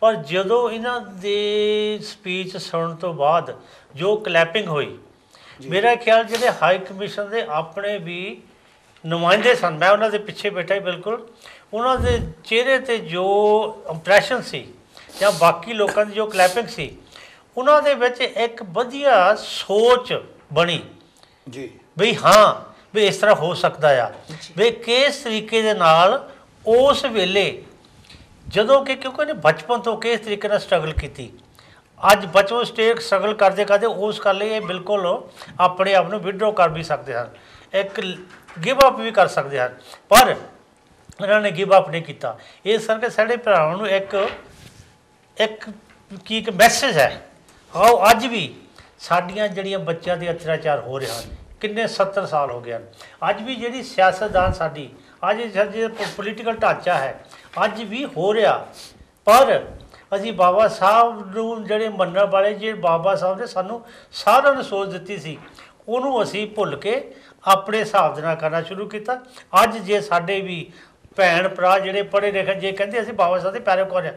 ਪਰ ਜਦੋਂ ਇਹਨਾਂ ਦੇ ਸਪੀਚ ਸੁਣਨ ਤੋਂ ਬਾਅਦ ਜੋ ਕਲੈਪਿੰਗ ਹੋਈ, ਮੇਰਾ ਖਿਆਲ ਜਿਹੜੇ ਹਾਈ ਕਮਿਸ਼ਨ ਦੇ ਆਪਣੇ ਵੀ ਨੁਮਾਇੰਦੇ ਸਨ, ਮੈਂ ਉਹਨਾਂ ਦੇ ਪਿੱਛੇ ਬੈਠਾ ਹੀ ਬਿਲਕੁਲ, ਉਹਨਾਂ ਦੇ ਚਿਹਰੇ 'ਤੇ ਜੋ ਇੰਪਰੈਸ਼ਨ ਸੀ ਜਾਂ ਬਾਕੀ ਲੋਕਾਂ ਦੀ ਜੋ ਕਲੈਪਿੰਗ ਸੀ, ਉਹਨਾਂ ਦੇ ਵਿੱਚ ਇੱਕ ਵਧੀਆ ਸੋਚ ਬਣੀ ਜੀ ਵੀ ਹਾਂ ਵੀ ਇਸ ਤਰ੍ਹਾਂ ਹੋ ਸਕਦਾ ਆ ਵੀ ਕਿਸ ਤਰੀਕੇ ਦੇ ਨਾਲ ਉਸ ਵੇਲੇ ਜਦੋਂ ਕਿ ਕਿਉਂਕਿ ਉਹਨੇ ਬਚਪਨ ਤੋਂ ਕਿਸ ਤਰੀਕੇ ਨਾਲ ਸਟਰਗਲ ਕੀਤੀ ਅੱਜ ਬਚਪਨ ਸਟੇਕ ਸਟਰਗਲ ਕਰਦੇ ਕਰਦੇ ਉਸ ਗੱਲ ਲਈ ਇਹ ਬਿਲਕੁਲ ਆਪਣੇ ਆਪ ਨੂੰ ਵਿਡਰੋ ਕਰ ਵੀ ਸਕਦੇ ਹਨ ਇੱਕ ਗਿਵ ਅਪ ਵੀ ਕਰ ਸਕਦੇ ਹਨ ਪਰ ਇਹਨਾਂ ਨੇ ਗਿਵ ਅਪ ਨਹੀਂ ਕੀਤਾ ਇਸ ਕਰਕੇ ਸਾਡੇ ਭਰਾਵਾਂ ਨੂੰ ਇੱਕ ਇੱਕ ਮੈਸੇਜ ਹੈ ਆਓ ਅੱਜ ਵੀ ਸਾਡੀਆਂ ਜਿਹੜੀਆਂ ਬੱਚਿਆਂ ਦੇ ਅਤਿਆਚਾਰ ਹੋ ਰਹੇ ਹਨ ਕਿੰਨੇ 70 ਸਾਲ ਹੋ ਗਏ ਹਨ ਅੱਜ ਵੀ ਜਿਹੜੀ ਸਿਆਸਤਦਾਨ ਸਾਡੀ ਅੱਜ ਜਿਹੜਾ ਪੋਲੀਟੀਕਲ ਢਾਂਚਾ ਹੈ ਅੱਜ ਵੀ ਹੋ ਰਿਹਾ ਪਰ ਅਸੀਂ ਬਾਬਾ ਸਾਹਿਬ ਨੂੰ ਜਿਹੜੇ ਮੰਨਣ ਵਾਲੇ ਜਿਹੜੇ ਬਾਬਾ ਸਾਹਿਬ ਨੇ ਸਾਨੂੰ ਸਾਰਿਆਂ ਨੂੰ ਸੋਚ ਦਿੱਤੀ ਸੀ ਉਹਨੂੰ ਅਸੀਂ ਭੁੱਲ ਕੇ ਆਪਣੇ ਹਿਸਾਬ ਦੇ ਨਾਲ ਕਰਨਾ ਸ਼ੁਰੂ ਕੀਤਾ ਅੱਜ ਜੇ ਸਾਡੇ ਵੀ ਭੈਣ ਭਰਾ ਜਿਹੜੇ ਪੜ੍ਹੇ ਲਿਖੇ ਜੇ ਕਹਿੰਦੇ ਅਸੀਂ ਬਾਬਾ ਸਾਹਿਬ ਦੇ ਪੈਰੋਕਾਰ ਹਾਂ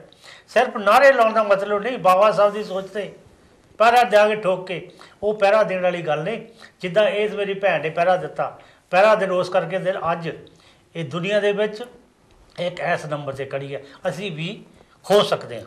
ਸਿਰਫ ਨਾਅਰੇ ਲਾਉਣ ਦਾ ਮਤਲਬ ਨਹੀਂ ਬਾਬਾ ਸਾਹਿਬ ਦੀ ਸੋਚ 'ਤੇ ਪਹਿਰਾ ਜਾ ਕੇ ਠੋਕ ਕੇ ਉਹ ਪਹਿਰਾ ਦੇਣ ਵਾਲੀ ਗੱਲ ਨਹੀਂ ਜਿੱਦਾਂ ਇਸ ਮੇਰੀ ਭੈਣ ਨੇ ਪਹਿਰਾ ਦਿੱਤਾ ਪਹਿਰਾ ਦੇ ਰੋਸ ਕਰਕੇ ਦਿਨ ਅੱਜ ਇਹ ਦੁਨੀਆ ਦੇ ਵਿੱਚ ਇੱਕ ਇਸ ਨੰਬਰ 'ਤੇ ਖੜੀ ਹੈ ਅਸੀਂ ਵੀ ਹੋ ਸਕਦੇ ਹਾਂ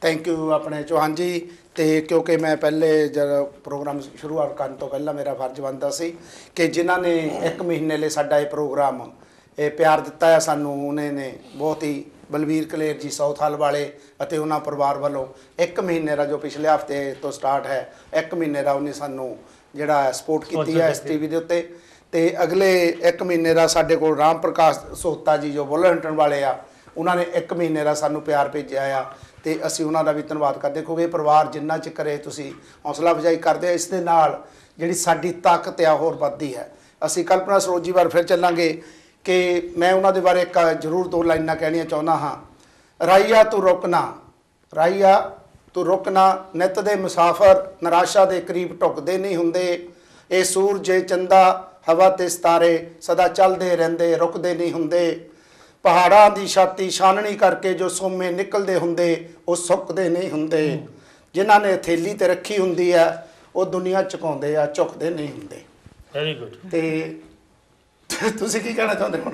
ਥੈਂਕ ਯੂ ਆਪਣੇ ਚੌਹਾਨ ਜੀ ਤੇ ਕਿਉਂਕਿ ਮੈਂ ਪਹਿਲੇ ਜਦ ਪ੍ਰੋਗਰਾਮ ਸ਼ੁਰੂਆਤ ਕਰਨ ਤੋਂ ਪਹਿਲਾਂ ਮੇਰਾ ਫਰਜ਼ ਬਣਦਾ ਸੀ ਕਿ ਜਿਨ੍ਹਾਂ ਨੇ 1 ਮਹੀਨੇ ਲਈ ਸਾਡਾ ਇਹ ਪ੍ਰੋਗਰਾਮ ਇਹ ਪਿਆਰ ਦਿੱਤਾ ਹੈ ਸਾਨੂੰ ਉਹਨਾਂ ਨੇ ਬਹੁਤ ਹੀ ਬਲਵੀਰ ਕਲੇਰ ਜੀ ਸਾਊਥ ਹਾਲ ਵਾਲੇ ਅਤੇ ਉਹਨਾਂ ਪਰਿਵਾਰ ਵੱਲੋਂ 1 ਮਹੀਨੇ ਦਾ ਜੋ ਪਿਛਲੇ ਹਫਤੇ ਤੋਂ ਸਟਾਰਟ ਹੈ 1 ਮਹੀਨੇ ਦਾ ਉਹਨੇ ਸਾਨੂੰ ਜਿਹੜਾ ਸਪੋਰਟ ਕੀਤੀ ਹੈ ਇਸ ਟੀਵੀ ਦੇ ਉੱਤੇ ਤੇ ਅਗਲੇ 1 ਮਹੀਨੇ ਦਾ ਸਾਡੇ ਕੋਲ ਰਾਮ ਪ੍ਰਕਾਸ਼ ਸੋਹਤਾ ਜੀ ਜੋ ਵੋਲੰਟੀਅਰ ਵਾਲੇ ਆ ਉਹਨਾਂ ਨੇ 1 ਮਹੀਨੇ ਦਾ ਸਾਨੂੰ ਪਿਆਰ ਭੇਜਿਆ ਆ ਤੇ ਅਸੀਂ ਉਹਨਾਂ ਦਾ ਵੀ ਧੰਨਵਾਦ ਕਰਦੇ ਕਿਉਂਕਿ ਇਹ ਪਰਿਵਾਰ ਜਿੰਨਾ ਚਿਰ ਇਹ ਤੁਸੀਂ ਹੌਸਲਾ ਅਫਜ਼ਾਈ ਕਰਦੇ ਇਸ ਦੇ ਨਾਲ ਜਿਹੜੀ ਸਾਡੀ ਤਾਕਤ ਆ ਹੋਰ ਵੱਧਦੀ ਹੈ ਅਸੀਂ ਕਲਪਨਾ ਸਰੋਜੀ ਵਾਰ ਫਿਰ ਚੱਲਾਂਗੇ ਕਿ ਮੈਂ ਉਹਨਾਂ ਦੇ ਬਾਰੇ ਇੱਕ ਜ਼ਰੂਰ 2 ਲਾਈਨਾਂ ਕਹਿਣੀਆਂ ਚਾਹੁੰਦਾ ਹਾਂ ਰਾਈਆ ਤੂੰ ਰੁਕਣਾ ਨਿੱਤ ਦੇ ਮੁਸਾਫਰ ਨਿਰਾਸ਼ਾ ਦੇ ਕਰੀਬ ਢੁਕਦੇ ਨਹੀਂ ਹੁੰਦੇ ਇਹ ਸੂਰਜ ਚੰਦਾ ਹਵਾ ਤੇ ਸਿਤਾਰੇ ਸਦਾ ਚੱਲਦੇ ਰਹਿੰਦੇ ਰੁਕਦੇ ਨਹੀਂ ਹੁੰਦੇ ਪਹਾੜਾਂ ਦੀ ਛਾਤੀ ਛਾਨਣੀ ਕਰਕੇ ਜੋ ਸੋਮੇ ਨਿਕਲਦੇ ਹੁੰਦੇ ਉਹ ਸੁੱਕਦੇ ਨਹੀਂ ਹੁੰਦੇ ਜਿਨ੍ਹਾਂ ਨੇ ਹਥੇਲੀ ਤੇ ਰੱਖੀ ਹੁੰਦੀ ਹੈ ਉਹ ਦੁਨੀਆ ਝੁਕਾਉਂਦੇ ਆ ਝੁਕਦੇ ਨਹੀਂ ਹੁੰਦੇ ਵੈਰੀ ਗੁੱਡ ਤੇ ਤੁਸੀਂ ਕੀ ਕਹਿਣਾ ਚਾਹੁੰਦੇ ਹੋ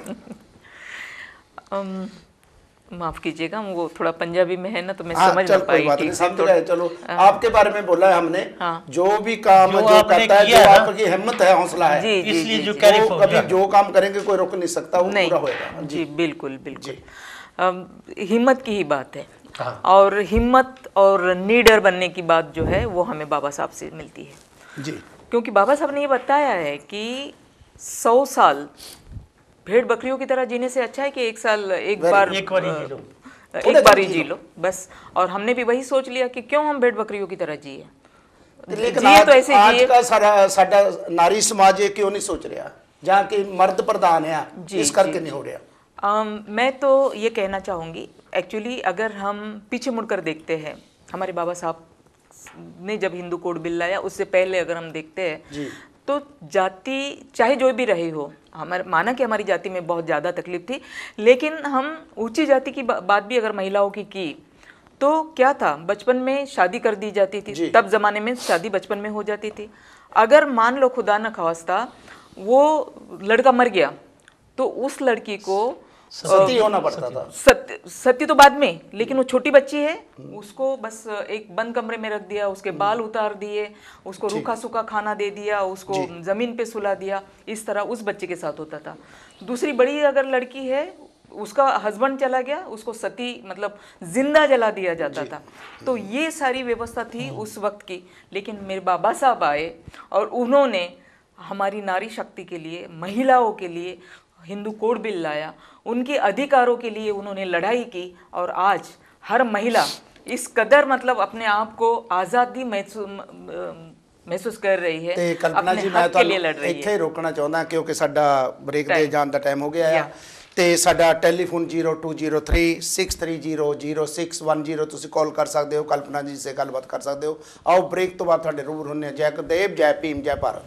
माफ कीजिएगा वो थोड़ा पंजाबी में है ना तो मैं हाँ, समझ चल ना पाई कोई बात नहीं, ठीक से समझ गए चलो आपके बारे में बोला है हमने हाँ। जो भी काम जो जो आपने करता है किया जो ना, आपकी हिम्मत है हौसला है जी जी इसलिए जी, जो जी, कैरी वो फॉरवर्ड कभी जो काम करेंगे कोई रोक नहीं सकता वो नहीं पूरा होएगा जी बिल्कुल बिल्कुल जी। हिम्मत की ही बात है हाँ। और हिम्मत और नीडर बनने की बात जो है वो हमें बाबा साहब से मिलती है जी क्योंकि बाबा साहब ने ये बताया है कि 100 साल भेड़ बकरियों की तरह जीने से अच्छा है कि एक साल एक बार एक बार ही जी लो एक बार ही जी लो बस और हमने भी वही सोच लिया कि क्यों हम भेड़ बकरियों की तरह जिए लेकिन जिए तो ऐसे आज जिए का साडा नारी समाज ये क्यों नहीं सोच रहा जहाँ की मर्द प्रधान है जी, इस करके जी, नहीं हो रहा मैं तो ये कहना चाहूँगी एक्चुअली अगर हम पीछे मुड़कर देखते हैं हमारे बाबा साहब ने जब हिंदू कोड बिल लाया उससे पहले अगर हम देखते जी। हैं तो जाति चाहे जो भी रही हो हमारे माना कि हमारी जाति में बहुत ज़्यादा तकलीफ थी लेकिन हम ऊंची जाति की बात भी अगर महिलाओं की तो क्या था बचपन में शादी कर दी जाती थी तब ज़माने में शादी बचपन में हो जाती थी अगर मान लो खुदा न खास्ता वो लड़का मर गया तो उस लड़की को सती होना पड़ता था सत्य तो बाद में लेकिन वो छोटी बच्ची है उसको बस एक बंद कमरे में रख दिया उसके बाल उतार दिए उसको रूखा सूखा खाना दे दिया उसको जमीन पे सुला दिया इस तरह उस बच्चे के साथ होता था दूसरी बड़ी अगर लड़की है उसका हस्बैंड चला गया उसको सती मतलब जिंदा जला दिया जाता था तो ये सारी व्यवस्था थी उस वक्त की लेकिन मेरे बाबा साहब आए और उन्होंने हमारी नारी शक्ति के लिए महिलाओं के लिए हिंदू कोड बिल लाया उनके अधिकारों के लिए उन्होंने लड़ाई की और आज हर महिला इस कदर मतलब अपने आप को आज़ादी महसूस कर रही है ਤੇ ਕਲਪਨਾ अपने ਜੀ ਮੈਂ हक के लिए लड़ ਤੁਹਾਨੂੰ रही ਇੱਥੇ है ਰੋਕਣਾ ਚਾਹੁੰਦਾ ਕਿਉਂਕਿ ਸਾਡਾ ਬ੍ਰੇਕ ਦੇ Time. ਜਾਣ ਦਾ ਟਾਈਮ ਹੋ ਗਿਆ ਹੈ ਤੇ ਸਾਡਾ ਟੈਲੀਫੋਨ 020363000610 ਤੁਸੀਂ ਕਾਲ ਕਰ ਸਕਦੇ ਹੋ ਕਲਪਨਾ ਜੀ ਸੇ ਗੱਲਬਾਤ ਕਰ ਸਕਦੇ ਹੋ ਆਓ ਬ੍ਰੇਕ ਤੋਂ ਬਾਅਦ ਤੁਹਾਡੇ ਰੂਬਰੂ ਹੁੰਦੇ ਹਾਂ ਜੈ ਗੁਰਦੇਵ ਜੈ ਭੀਮ ਜੈ ਭਾਰਤ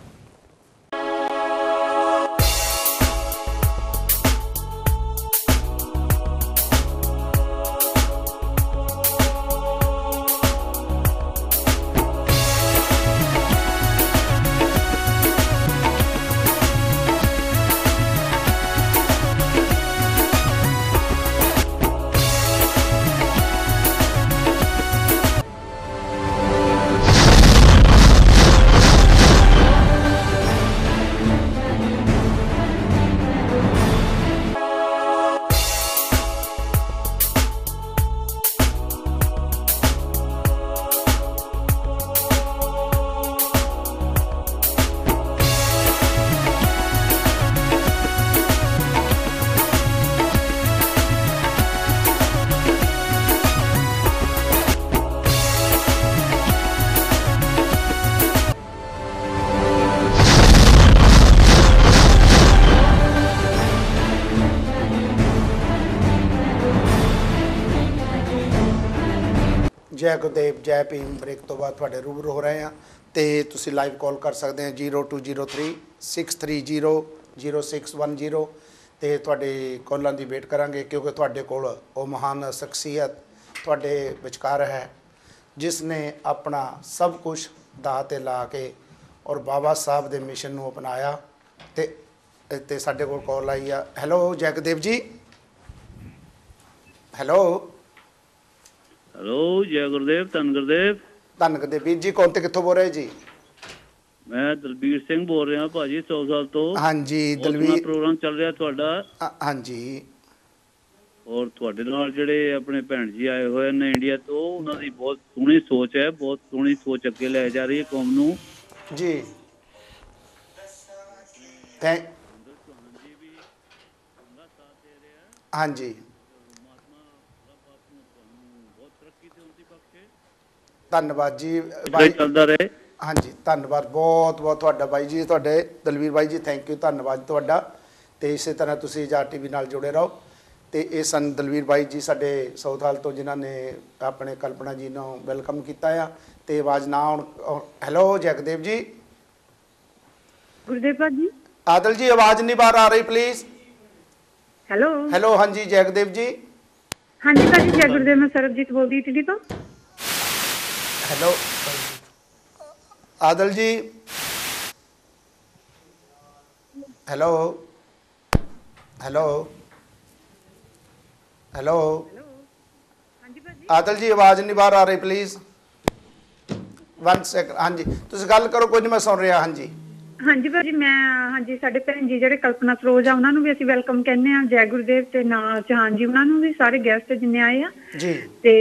ਜੈ ਗੁਰਦੇਵ ਜੈ ਭੀਮ। ਬ੍ਰੇਕ ਤੋਂ ਬਾਅਦ ਤੁਹਾਡੇ ਰੂਬਰੂ ਹੋ ਰਹੇ ਹਾਂ ਤੇ ਤੁਸੀਂ ਲਾਈਵ ਕਾਲ ਕਰ ਸਕਦੇ ਹੋ 0203 630 0610 ਤੇ ਤੁਹਾਡੇ ਕਾਲਾਂ ਦੀ ਵੇਟ ਕਰਾਂਗੇ ਕਿਉਂਕਿ ਤੁਹਾਡੇ ਕੋਲ ਉਹ ਮਹਾਨ ਸ਼ਖਸੀਅਤ ਤੁਹਾਡੇ ਵਿਚਕਾਰ ਹੈ ਜਿਸ ਨੇ ਆਪਣਾ ਸਭ ਕੁਝ ਦਾਅ 'ਤੇ ਲਾ ਕੇ ਔਰ ਬਾਬਾ ਸਾਹਿਬ ਦੇ ਮਿਸ਼ਨ ਨੂੰ ਅਪਣਾਇਆ ਤੇ ਸਾਡੇ ਕੋਲ ਕਾਲ ਆਈ ਆ। ਹੈਲੋ ਜੈਗਦੇਵ ਜੀ। ਹੈਲੋ ਹੈਲੋ ਜੈ ਗੁਰਦੇਵ ਧੰਨ ਗੁਰਦੇਵ। ਧੰਨ ਗੁਰਦੇਵ ਵੀਰ ਜੀ। ਕੌਣ ਤੇ ਕਿੱਥੋਂ ਬੋਲ ਰਹੇ ਜੀ? ਮੈਂ ਦਲਬੀਰ ਸਿੰਘ ਬੋਲ ਰਿਹਾ ਭਾਜੀ 100 ਸਾਲ ਤੋਂ। ਹਾਂਜੀ ਦਲਬੀਰ ਦਲਵੀਰ। ਪ੍ਰੋਗਰਾਮ ਚੱਲ ਰਿਹਾ ਤੁਹਾਡਾ। ਹਾਂਜੀ ਔਰ ਤੁਹਾਡੇ ਨਾਲ ਜਿਹੜੇ ਆਪਣੇ ਭੈਣ ਜੀ ਆਏ ਹੋਏ ਨੇ ਇੰਡੀਆ ਤੋਂ ਉਹਨਾਂ ਦੀ ਬਹੁਤ ਸੋਹਣੀ ਸੋਚ ਹੈ, ਬਹੁਤ ਸੋਹਣੀ ਸੋਚ ਅੱਗੇ ਲੈ ਜਾ ਰਹੀ ਹੈ ਕੌਮ ਨੂੰ ਜੀ। ਥੈਂਕ ਹਾਂਜੀ ਧੰਨਵਾਦ ਜੀ ਬਾਈ। ਚੱਲਦਾ ਰਹੇ। ਹਾਂਜੀ ਧੰਨਵਾਦ ਬਹੁਤ ਬਹੁਤ ਤੁਹਾਡਾ ਬਾਈ ਜੀ, ਤੁਹਾਡੇ ਦਲਵੀਰ ਬਾਈ ਜੀ ਥੈਂਕ ਯੂ, ਧੰਨਵਾਦ ਤੁਹਾਡਾ। ਤੇ ਇਸੇ ਤਰ੍ਹਾਂ ਤੁਸੀਂ ਆਜ਼ਾਦ ਟੀਵੀ ਨਾਲ ਜੁੜੇ ਰਹੋ। ਤੇ ਇਹ ਸਨ ਦਲਵੀਰ ਬਾਈ ਜੀ ਸਾਡੇ ਸੌਥਾਲ ਤੋਂ ਜਿਨ੍ਹਾਂ ਨੇ ਆਪਣੇ ਕਲਪਨਾ ਜੀ ਨੂੰ ਵੈਲਕਮ ਕੀਤਾ ਆ। ਤੇ ਆਵਾਜ਼ ਨਾ ਆਉਣ। ਹੈਲੋ ਜੈਗਦੇਵ ਜੀ। ਗੁਰਦੇਵ ਭਾਜੀ। ਆਦਲ ਜੀ ਆਵਾਜ਼ ਨਹੀਂ ਬਾਹਰ ਆ ਰਹੀ ਪਲੀਜ਼। ਹੈਲੋ ਹੈਲੋ ਹਾਂਜੀ ਜੈਗਦੇਵ ਜੀ। ਹਾਂਜੀ ਭਾਜੀ ਜੈ ਗੁਰਦੇਵ। ਮੈਂ ਸਰਬਜੀਤ ਬੋਲਦੀ ਇਟਲੀ ਤੋਂ। ਹੈਲੋ ਆਦਲ ਜੀ। ਹੈਲੋ ਹੈਲੋ ਹੈਲੋ ਹਾਂਜੀ ਭਾਜੀ। ਆਦਲ ਜੀ ਆਵਾਜ਼ ਨਹੀਂ ਬਾਹਰ ਆ ਰਹੀ ਪਲੀਜ਼ 1 ਸੈਕਿੰਡ। ਹਾਂਜੀ ਤੁਸੀਂ ਗੱਲ ਕਰੋ, ਕੋਈ ਨਹੀਂ ਮੈਂ ਸੁਣ ਰਿਹਾ। ਹਾਂਜੀ ਹਾਂਜੀ ਭਾਜੀ ਮੈਂ ਹਾਂਜੀ ਸਾਡੇ ਭੈਣ ਜੀ ਜਿਹੜੇ ਕਲਪਨਾ ਸਰੋਜ ਆ ਉਹਨਾਂ ਨੂੰ ਵੀ ਅਸੀਂ ਵੈਲਕਮ ਕਹਿੰਦੇ ਆ। ਜੈ ਗੁਰਦੇਵ ਤੇ ਨਾਲ ਚਹਾਨ ਜੀ ਉਹਨਾਂ ਨੂੰ ਵੀ, ਸਾਰੇ ਗੈਸਟ ਜਿੰਨੇ ਆਏ ਆ ਜੀ। ਤੇ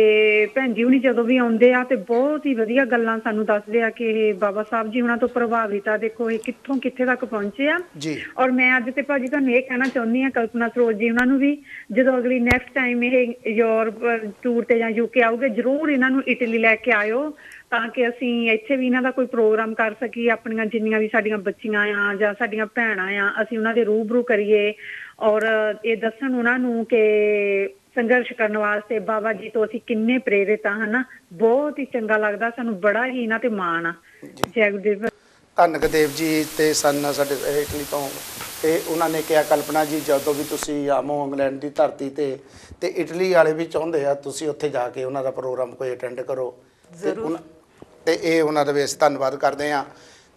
ਭੈਣ ਜੀ ਹੁਣੀ ਜਦੋਂ ਵੀ ਆਉਂਦੇ ਆ ਤੇ ਬਹੁਤ ਹੀ ਵਧੀਆ ਗੱਲਾਂ ਸਾਨੂੰ ਦੱਸਦੇ ਆ ਕਿ ਇਹ ਬਾਬਾ ਸਾਹਿਬ ਜੀ ਉਹਨਾਂ ਤੋਂ ਪ੍ਰਭਾਵਿਤ ਆ। ਦੇਖੋ ਇਹ ਕਿੱਥੋਂ ਕਿੱਥੇ ਤੱਕ ਪਹੁੰਚੇ ਆ। ਜੀ ਔਰ ਮੈਂ ਅੱਜ ਤੇ ਭਾਜੀ ਤੁਹਾਨੂੰ ਇਹ ਕਹਿਣਾ ਚਾਹੁੰਦੀ ਆ ਕਲਪਨਾ ਸਰੋਜ ਜੀ ਉਹਨਾਂ ਨੂੰ ਵੀ ਜਦੋਂ ਅਗਲੀ ਨੈਕਸਟ ਟਾਈਮ ਇਹ ਯੂਰਪ ਟੂਰ ਤੇ ਜਾਂ ਯੂਕੇ ਆਉਗੇ ਜ਼ਰੂਰ ਇਹਨਾਂ ਨੂੰ ਇਟਲੀ ਲੈ ਕੇ ਆਇਓ ਤਾਂ ਕਿ ਅਸੀਂ ਇੱਥੇ ਵੀ ਇਹਨਾਂ ਦਾ ਕੋਈ ਪ੍ਰੋਗਰਾਮ ਕਰ ਸਕੀਏ। ਆਪਣੀਆਂ ਜਿੰਨੀਆਂ ਵੀ ਸਾਡੀਆਂ ਬੱਚੀਆਂ ਆ ਜਾਂ ਸਾਡੀਆਂ ਭੈਣਾਂ ਆ ਅਸੀਂ ਉਹਨਾਂ ਦੇ ਰੂਬਰੂ ਕਰੀਏ ਔਰ ਇਹ ਦੱਸਣ ਉਹਨਾਂ ਨੂੰ ਕਿ ਸੰਘਰਸ਼ ਕਰਨ ਵਾਸਤੇ ਬਾਬਾ ਜੀ ਤੋਂ ਅਸੀਂ ਕਿੰਨੇ ਪ੍ਰੇਰਿਤ ਆ। ਹਨਾ ਬਹੁਤ ਹੀ ਚੰਗਾ ਲੱਗਦਾ ਸਾਨੂੰ, ਬੜਾ ਹੀ ਇਹਨਾਂ ਤੇ ਮਾਣ ਆ। ਜੈ ਗੁਰਦੇਵ। ਧੰਨ ਗੁਰਦੇਵ ਜੀ ਤੇ ਸਨ ਸਾਡੇ ਇਟਲੀ ਤੋਂ। ਤੇ ਉਹਨਾਂ ਨੇ ਕਿਹਾ ਕਲਪਨਾ ਜੀ ਜਦੋਂ ਵੀ ਤੁਸੀਂ ਆਮੋ ਇੰਗਲੈਂਡ ਦੀ ਧਰਤੀ ਤੇ ਇਟਲੀ ਵਾਲੇ ਵੀ ਚਾਹੁੰਦੇ ਆ ਤੁਸੀਂ ਉੱਥੇ ਜਾ ਕੇ ਉਹਨਾਂ ਦਾ ਪ੍ਰੋਗਰਾਮ ਕੋਈ ਅਟੈਂਡ ਕਰੋ। ਤੇ ਇਹ ਉਹਨਾਂ ਦਾ ਵੀ ਅਸੀਂ ਧੰਨਵਾਦ ਕਰਦੇ ਹਾਂ।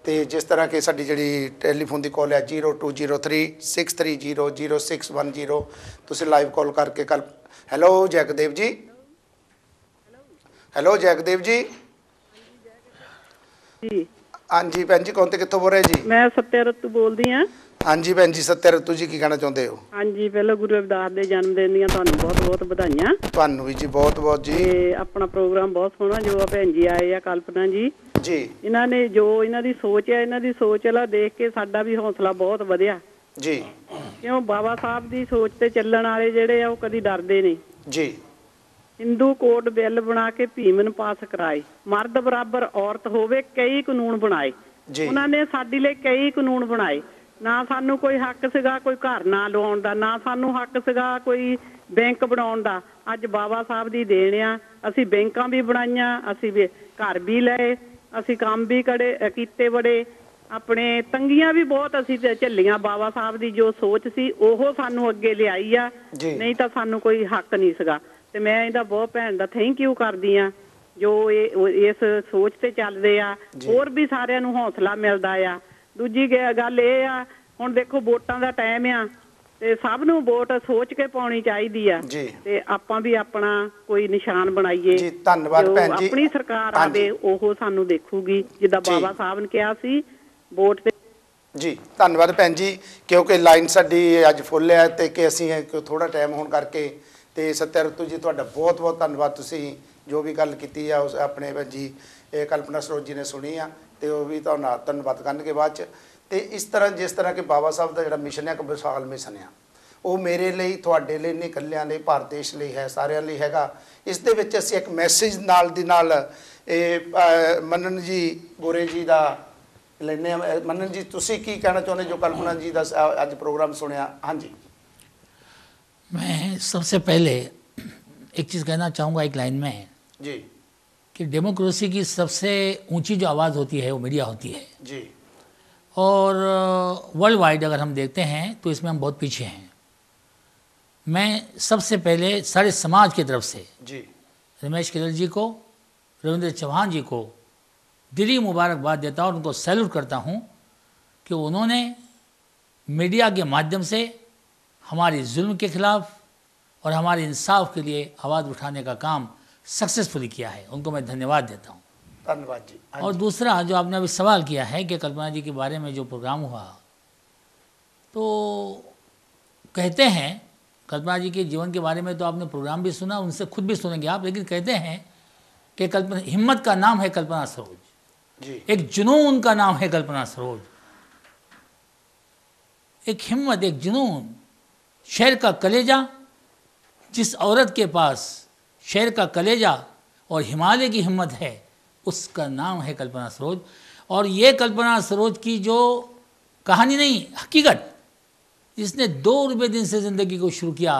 ਤੇ ਜਿਸ ਤਰ੍ਹਾਂ ਕਿ ਸਾਡੀ ਜਿਹੜੀ ਟੈਲੀਫੋਨ ਦੀ ਕਾਲ ਹੈ 0203 630 0610 ਤੁਸੀਂ ਲਾਈਵ ਕਾਲ ਕਰਕੇ ਕੱਲ। ਹੈਲੋ ਜੈਗਦੇਵ ਜੀ। ਹੈਲੋ ਜੈਗਦੇਵ ਜੀ। ਜੀ ਹਾਂਜੀ ਭੈਣ ਜੀ ਕੌਣ ਤੇ ਕਿੱਥੋਂ ਬੋਲ ਰਹੇ ਜੀ? ਮੈਂ ਸਤਿਆਰਤ ਬੋਲਦੀ ਹਾਂ। ਹਾਂਜੀ ਭੈਣ ਜੀ ਸਤਿਆਰਤ ਜੀ ਕੀ ਕਹਿਣਾ ਚਾਹੁੰਦੇ ਹੋ? ਹਾਂਜੀ ਪਹਿਲਾਂ ਗੁਰੂ ਰਵਿਦਾਸ ਦੇ ਜਨਮ ਦਿਨ ਦੀਆਂ ਤੁਹਾਨੂੰ ਬਹੁਤ ਬਹੁਤ ਵਧਾਈਆਂ। ਤੁਹਾਨੂੰ ਵੀ ਜੀ ਬਹੁਤ ਬਹੁਤ ਜੀ। ਤੇ ਆਪਣਾ ਪ੍ਰੋਗਰਾਮ ਬਹੁਤ ਸੋਹਣਾ ਜੋ ਆ ਭੈਣ ਜੀ ਆਏ ਆ ਕਲਪਨਾ ਜੀ ਇਹਨਾਂ ਨੇ ਜੋ ਇਹਨਾਂ ਦੀ ਸੋਚ ਹੈ ਇਹਨਾਂ ਦੀ ਸੋਚ ਵਾਲਾ ਦੇਖ ਕੇ ਸਾਡਾ ਵੀ ਹੌਸਲਾ ਬਹੁਤ ਵਧਿਆ ਜੀ। ਕਿਉਂ ਬਾਬਾ ਸਾਹਿਬ ਦੀ ਸੋਚ ਤੇ ਚੱਲਣ ਵਾਲੇ ਜਿਹੜੇ ਆ ਉਹ ਕਦੀ ਡਰਦੇ ਨਹੀਂ ਜੀ। ਹਿੰਦੂ ਕੋਡ ਬਿੱਲ ਬਣਾ ਕੇ ਭੀਮਨ ਪਾਸ ਕਰਾਏ, ਮਰਦ ਬਰਾਬਰ ਔਰਤ ਹੋਵੇ, ਕਈ ਕਾਨੂੰਨ ਬਣਾਏ। ਉਹਨਾਂ ਨੇ ਸਾਡੇ ਲਈ ਕਈ ਕਾਨੂੰਨ ਬਣਾਏ। ਨਾ ਸਾਨੂੰ ਕੋਈ ਹੱਕ ਸੀਗਾ ਕੋਈ ਘਰ ਨਾ ਲਵਾਉਣ ਦਾ, ਨਾ ਸਾਨੂੰ ਹੱਕ ਸੀਗਾ ਕੋਈ ਬੈਂਕ ਬਣਾਉਣ ਦਾ। ਅੱਜ ਬਾਬਾ ਸਾਹਿਬ ਦੀ ਦੇਣ ਆ ਅਸੀਂ ਬੈਂਕਾਂ ਵੀ ਬਣਾਈਆਂ, ਅਸੀਂ ਵੀ ਘਰ ਵੀ ਲਏ, ਅਸੀਂ ਕੰਮ ਵੀ ਕੀਤੇ ਬੜੇ, ਆਪਣੇ ਤੰਗੀਆਂ ਵੀ ਬਹੁਤ ਅਸੀਂ ਝੱਲੀਆਂ। ਬਾਬਾ ਸਾਹਿਬ ਦੀ ਜੋ ਸੋਚ ਸੀ ਉਹ ਸਾਨੂੰ ਅੱਗੇ ਲਿਆਈ ਆ, ਨਹੀਂ ਤਾਂ ਸਾਨੂੰ ਕੋਈ ਹੱਕ ਨਹੀਂ ਸੀਗਾ। ਤੇ ਮੈਂ ਇਹਦਾ ਬਹੁਤ ਭੈਣ ਦਾ ਥੈਂਕ ਯੂ ਕਰਦੀ ਆ ਜੋ ਇਸ ਸੋਚ ਤੇ ਚੱਲਦੇ ਆ। ਹੋਰ ਵੀ ਸਾਰਿਆਂ ਨੂੰ ਹੌਸਲਾ ਮਿਲਦਾ ਆ। ਦੂਜੀ ਗੱਲ ਇਹ ਆ ਹੁਣ ਦੇਖੋ ਵੋਟਾਂ ਦਾ ਟਾਈਮ ਆ ਤੇ ਸਭ ਨੂੰ ਵੋਟ ਸੋਚ ਕੇ ਪਾਉਣੀ ਚਾਹੀਦੀ ਆ ਤੇ ਆਪਾਂ ਵੀ ਆਪਣਾ ਕੋਈ ਨਿਸ਼ਾਨ ਬਣਾਈਏ। ਧੰਨਵਾਦ ਭੈਣ ਜੀ। ਆਪਣੀ ਸਰਕਾਰ ਆਵੇ ਉਹ ਸਾਨੂੰ ਦੇਖੂਗੀ ਜਿੱਦਾਂ ਬਾਬਾ ਸਾਹਿਬ ਨੇ ਕਿਹਾ ਸੀ ਵੋਟ ਤੇ। ਜੀ ਧੰਨਵਾਦ ਭੈਣ ਜੀ ਕਿਉਂਕਿ ਲਾਈਨ ਸਾਡੀ ਅੱਜ ਫੁੱਲ ਹੈ ਤੇ ਕਿ ਅਸੀਂ ਥੋੜਾ ਟਾਈਮ ਹੋਣ ਕਰਕੇ ਤੇ ਸਤਿਆਰਤੂ ਜੀ ਤੁਹਾਡਾ ਬਹੁਤ ਬਹੁਤ ਧੰਨਵਾਦ। ਤੁਸੀਂ ਜੋ ਵੀ ਗੱਲ ਕੀਤੀ ਆ ਉਸ ਆਪਣੇ ਭੈਣ ਜੀ ਇਹ ਕਲਪਨਾ ਸਰੋਜ ਜੀ ਨੇ ਸੁਣੀ ਆ ਤੇ ਉਹ ਵੀ ਤੁਹਾਨੂੰ ਧੰਨਵਾਦ ਕਰਨਗੇ ਬਾਅਦ ਚ। ਤੇ ਇਸ ਤਰ੍ਹਾਂ ਜਿਸ ਤਰ੍ਹਾਂ ਕਿ ਬਾਬਾ ਸਾਹਿਬ ਦਾ ਜਿਹੜਾ ਮਿਸ਼ਨ ਹੈ ਇੱਕ ਵਿਸ਼ਾਲ ਮਿਸ਼ਨ ਆ ਉਹ ਮੇਰੇ ਲਈ ਤੁਹਾਡੇ ਲਈ ਨਹੀਂ ਇਕੱਲਿਆਂ ਲਈ ਭਾਰਤ ਦੇਸ਼ ਲਈ ਹੈ, ਸਾਰਿਆਂ ਲਈ ਹੈਗਾ। ਇਸ ਦੇ ਵਿੱਚ ਅਸੀਂ ਇੱਕ ਮੈਸੇਜ ਨਾਲ ਦੀ ਨਾਲ ਇਹ ਮੰਨਨ ਜੀ ਗੋਰੇ ਜੀ ਦਾ ਲੈਂਦੇ ਹਾਂ। ਮੰਨਨ ਜੀ ਤੁਸੀਂ ਕੀ ਕਹਿਣਾ ਚਾਹੁੰਦੇ ਜੋ ਕਲਪਨਾ ਜੀ ਦਾ ਅੱਜ ਪ੍ਰੋਗਰਾਮ ਸੁਣਿਆ? ਹਾਂਜੀ। मैं सबसे पहले एक चीज़ कहना चाहूँगा एक लाइन में जी कि डेमोक्रेसी की सबसे ऊंची जो आवाज़ होती है वो मीडिया होती है जी। और वर्ल्ड वाइड अगर हम देखते हैं तो इसमें हम बहुत पीछे हैं। मैं सबसे पहले सारे समाज की तरफ से जी रमेश किरल जी को, रविंद्र चौहान जी को दिली मुबारकबाद देता हूँ और उनको सैल्यूट करता हूँ कि उन्होंने मीडिया के माध्यम से हमारी जुल्म के खिलाफ और हमारे इंसाफ के लिए आवाज़ उठाने का काम सक्सेसफुली किया है। उनको मैं धन्यवाद देता हूँ। धन्यवाद जी। हाँ और जी। दूसरा जो आपने अभी सवाल किया है कि कल्पना जी के बारे में जो प्रोग्राम हुआ, तो कहते हैं कल्पना जी के जीवन के बारे में तो आपने प्रोग्राम भी सुना, उनसे खुद भी सुनेंगे आप, लेकिन कहते हैं कि कल्पना, हिम्मत का नाम है कल्पना सरोज, जी एक जुनून का नाम है कल्पना सरोज। एक हिम्मत, एक जुनून, शेर का कलेजा, जिस औरत के पास शेर का कलेजा और हिमालय की हिम्मत है उसका नाम है कल्पना सरोज। और ये कल्पना सरोज की जो कहानी नहीं, हकीकत, जिसने 2 रुपये दिन से ज़िंदगी को शुरू किया